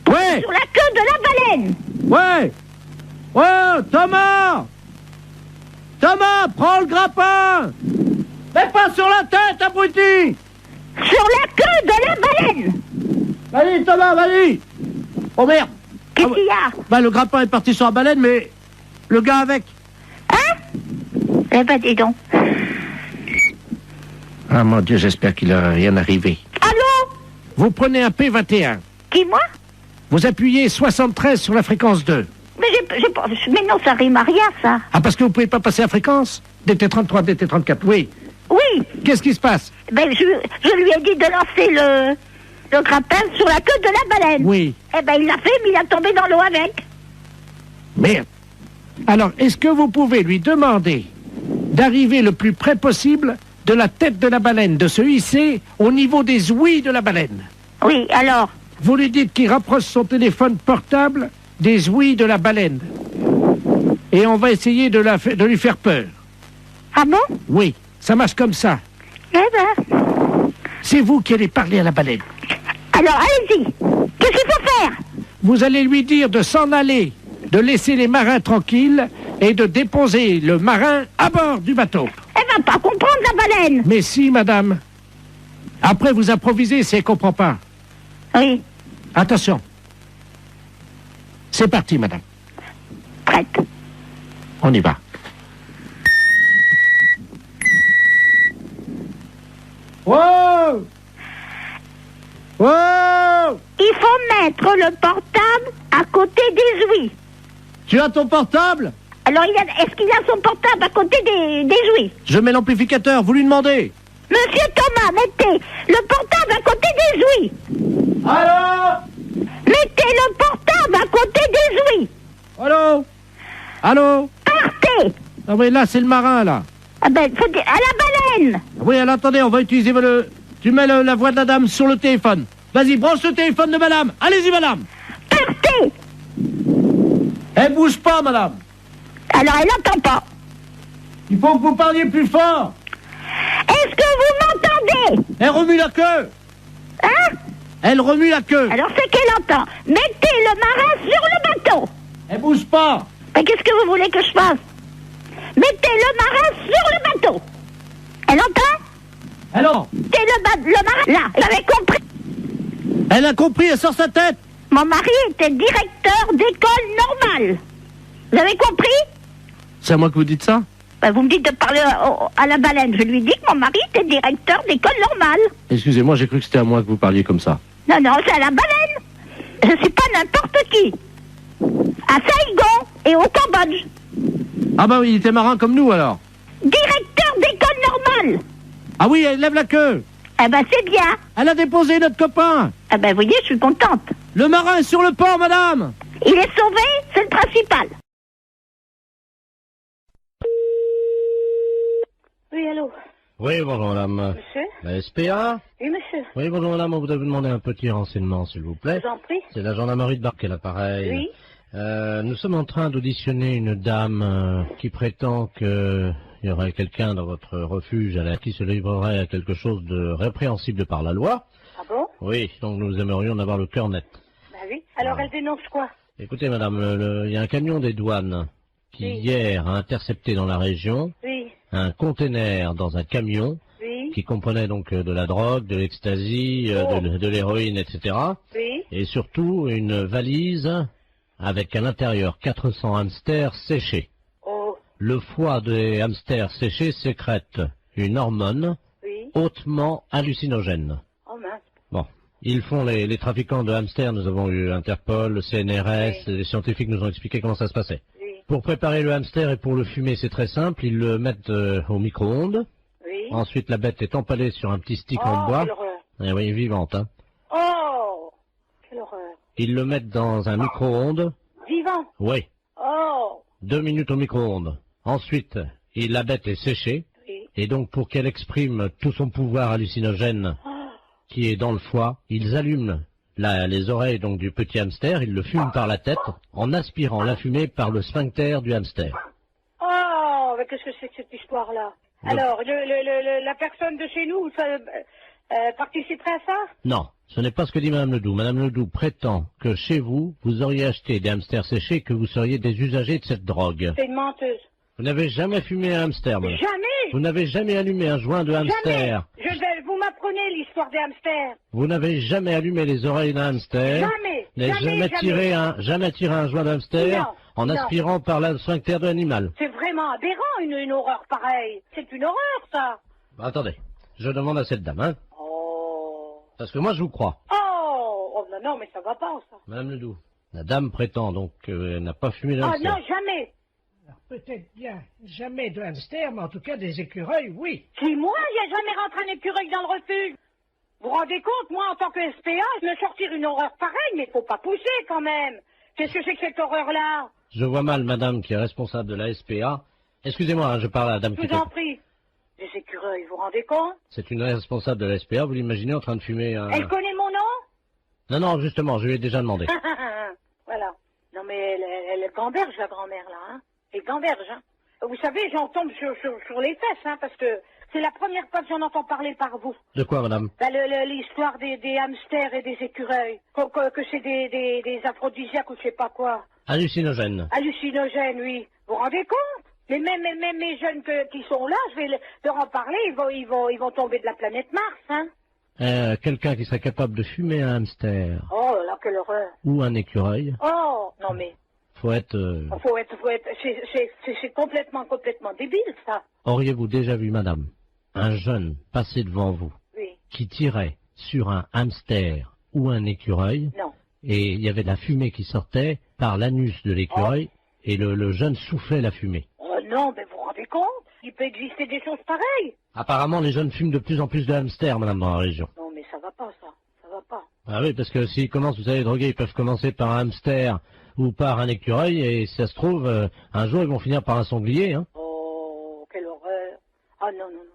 sur la queue de la baleine. Ouais. Oh, Thomas! Thomas, prends le grappin! Mais pas sur la tête, abruti! Sur la queue de la baleine! Vas-y, Thomas, vas-y! Oh merde! Qu'est-ce qu'il y a? Bah, le grappin est parti sur la baleine, mais le gars avec. Hein? Eh ben, dis donc. Ah mon Dieu, j'espère qu'il n'aura rien arrivé. Allô? Vous prenez un P21. Qui, moi? Vous appuyez 73 sur la fréquence 2. Mais non, ça rime à rien, ça. Ah, parce que vous pouvez pas passer la fréquence? DT33, DT34, oui. Oui. Qu'est-ce qui se passe? Ben, je lui ai dit de lancer le grappin sur la queue de la baleine. Oui. Eh ben, il l'a fait, mais il a tombé dans l'eau avec. Merde. Alors, est-ce que vous pouvez lui demander d'arriver le plus près possible de la tête de la baleine, de se hisser au niveau des ouïes de la baleine? Oui, alors? Vous lui dites qu'il rapproche son téléphone portable des ouïes de la baleine. Et on va essayer de lui faire peur. Ah bon? Oui, ça marche comme ça. Eh ben... C'est vous qui allez parler à la baleine. Alors, allez-y. Qu'est-ce qu'il faut faire? Vous allez lui dire de s'en aller, de laisser les marins tranquilles et de déposer le marin à bord du bateau. Elle va pas comprendre, la baleine. Mais si, madame. Après, vous improvisez si elle comprend pas. Oui. Attention. C'est parti, madame. Prête. On y va. Wow! Wow! Il faut mettre le portable à côté des ouïes. Tu as ton portable? Alors, est-ce qu'il a son portable à côté des ouïes? Je mets l'amplificateur, vous lui demandez. Monsieur Thomas, mettez le portable à côté des ouïes. Allô? Mettez le portable à côté des ouïes. Allô? Allô? Partez. Ah oui, là, c'est le marin, là. Ah ben, faut dire, à la baleine. Oui, alors attendez, on va utiliser Tu mets la voix de la dame sur le téléphone. Vas-y, branche le téléphone de madame. Allez-y, madame. Partez. Elle bouge pas, madame. Alors, elle n'entend pas. Il faut que vous parliez plus fort. Est-ce que vous m'entendez? Elle remue la queue. Hein? Elle remue la queue. Alors, c'est qu'elle entend. Mettez le marin sur le bateau. Elle bouge pas. Mais qu'est-ce que vous voulez que je fasse? Mettez le marin sur le bateau. Elle entend? Alors? Mettez le marin là. Vous avez compris? Elle a compris, elle sort sa tête. Mon mari était directeur d'école normale. Vous avez compris? C'est à moi que vous dites ça? Ben, vous me dites de parler à la baleine. Je lui dis que mon mari était directeur d'école normale. Excusez-moi, j'ai cru que c'était à moi que vous parliez comme ça. Non, non, c'est à la baleine. Je suis pas n'importe qui. À Saigon et au Cambodge. Ah bah oui, il était marin comme nous alors. Directeur d'école normale. Ah oui, elle lève la queue. Eh ben, c'est bien. Elle a déposé notre copain. Eh ben, vous voyez, je suis contente. Le marin est sur le port, madame. Il est sauvé, c'est le principal. Oui, allô? Oui, bonjour madame. Monsieur? La SPA? Oui, monsieur. Oui, bonjour madame, on voudrait vous demander un petit renseignement, s'il vous plaît. Je vous en prie. C'est la gendarmerie de Barque, l'appareil. Oui. Nous sommes en train d'auditionner une dame qui prétend qu'il y aurait quelqu'un dans votre refuge qui se livrerait à quelque chose de répréhensible par la loi. Ah bon? Oui, donc nous aimerions en avoir le cœur net. Bah oui. Alors, elle dénonce quoi? Écoutez madame, il y a un camion des douanes qui hier a intercepté dans la région un conteneur dans un camion qui comprenait donc de la drogue, de l'ecstasy, de l'héroïne, etc. Et surtout une valise avec à l'intérieur 400 hamsters séchés. Le foie des hamsters séchés sécrète une hormone hautement hallucinogène. Oh mince. Bon, ils font les trafiquants de hamsters, nous avons eu Interpol, le CNRS, les scientifiques nous ont expliqué comment ça se passait. Pour préparer le hamster et pour le fumer, c'est très simple, ils le mettent au micro-ondes. Ensuite, la bête est empalée sur un petit stick en bois. Quelle horreur. Eh oui, vivante, hein. Oh, quelle horreur. Ils le mettent dans un micro-ondes. Vivant? Oui. Oh. 2 minutes au micro-ondes. Ensuite, la bête est séchée. Et donc, pour qu'elle exprime tout son pouvoir hallucinogène qui est dans le foie, ils allument les oreilles donc du petit hamster, il le fume par la tête en aspirant la fumée par le sphincter du hamster. Oh, mais qu'est-ce que c'est que cette histoire-là? Alors, la personne de chez nous participerait à ça? Non, ce n'est pas ce que dit Madame Ledoux. Madame Ledoux prétend que chez vous, vous auriez acheté des hamsters séchés, que vous seriez des usagers de cette drogue. C'est une menteuse. Vous n'avez jamais fumé un hamster, madame. Jamais. Vous n'avez jamais allumé un joint de hamster. Jamais. Vous m'apprenez l'histoire des hamsters. Vous n'avez jamais allumé les oreilles d'un hamster. Jamais. Vous n'avez jamais tiré un joint d'hamster Non, en non. aspirant par la sphincter de l'animal. C'est vraiment aberrant, une horreur pareille. C'est une horreur, ça. Bah, attendez, je demande à cette dame, hein. Parce que moi, je vous crois. Oh, non, mais ça va pas, ça. Madame Ledoux, la dame prétend donc qu'elle n'a pas fumé de Ah hamster. non, jamais. Peut-être bien jamais de hamster, mais en tout cas des écureuils, oui. Si moi, il n'y a jamais rentré un écureuil dans le refuge. Vous vous rendez compte, moi, en tant que SPA, me sortir une horreur pareille, mais faut pas pousser, quand même. Qu'est-ce que c'est que cette horreur-là? Je vois mal madame qui est responsable de la SPA. Excusez-moi, hein, je parle à la dame Je qui vous en prie. Des écureuils, vous vous rendez compte? C'est une responsable de la SPA, vous l'imaginez en train de fumer un... Elle connaît mon nom? Non, justement, je lui ai déjà demandé. Voilà. Non, mais elle gamberge, la grand-mère, là, hein. Elle gamberge, hein. Vous savez, j'en tombe sur les fesses, hein, parce que c'est la première fois que j'en entends parler par vous. De quoi, madame? Bah, l'histoire des hamsters et des écureuils. Que c'est des aphrodisiaques ou je sais pas quoi. Hallucinogène. Hallucinogènes, oui. Vous vous rendez compte? Mais même mes jeunes qui sont là, je vais leur en parler, ils vont tomber de la planète Mars, hein. Quelqu'un qui serait capable de fumer un hamster Oh là, quelle horreur. ou un écureuil, Oh, non mais, faut être... c'est complètement débile, ça. Auriez-vous déjà vu, madame, un jeune passer devant vous Oui. qui tirait sur un hamster ou un écureuil Non. et il y avait de la fumée qui sortait par l'anus de l'écureuil et le jeune soufflait la fumée? Oh non, mais vous vous rendez compte? Il peut exister des choses pareilles. Apparemment, les jeunes fument de plus en plus de hamsters, madame, dans la région. Non, mais ça va pas, ça. Ça va pas. Ah oui, parce que s'ils commencent, vous savez, droguer, ils peuvent commencer par un hamster ou par un écureuil, et si ça se trouve, un jour, ils vont finir par un sanglier, hein. Oh, quelle horreur. Ah non, non, non.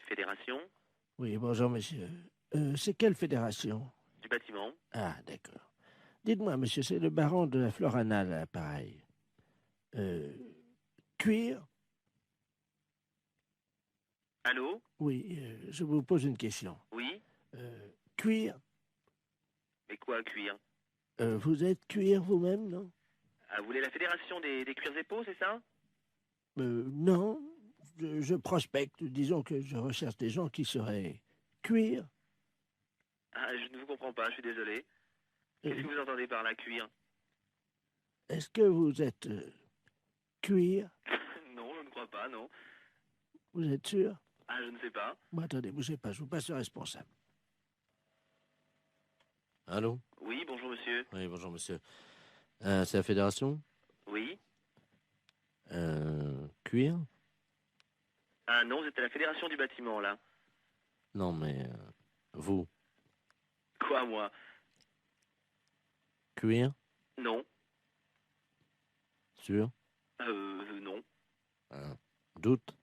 Fédération Oui, bonjour, monsieur. C'est quelle fédération? du bâtiment. Ah, d'accord. Dites-moi, monsieur, c'est le baron de la Florana, là, pareil. Cuir? Allô? Oui, je vous pose une question. Oui? Cuir? Mais quoi, cuir? Vous êtes cuir vous-même, non? Ah, vous voulez la fédération des cuirs et peaux, c'est ça? Non, je prospecte. Disons que je recherche des gens qui seraient cuir. Ah, je ne vous comprends pas, je suis désolé. Qu'est-ce que vous entendez par la cuir? Est-ce que vous êtes cuir? Non, je ne crois pas, non. Vous êtes sûr? Ah, je ne sais pas. Bon, attendez, bougez pas, je vous passe le responsable. Allô? Oui, bonjour monsieur. Oui, bonjour monsieur. C'est la fédération? Oui? Cuir? Ah non, vous êtes à la fédération du bâtiment, là. Non, mais vous? Quoi, moi? Cuir? Non. Sûr? Non. Doute?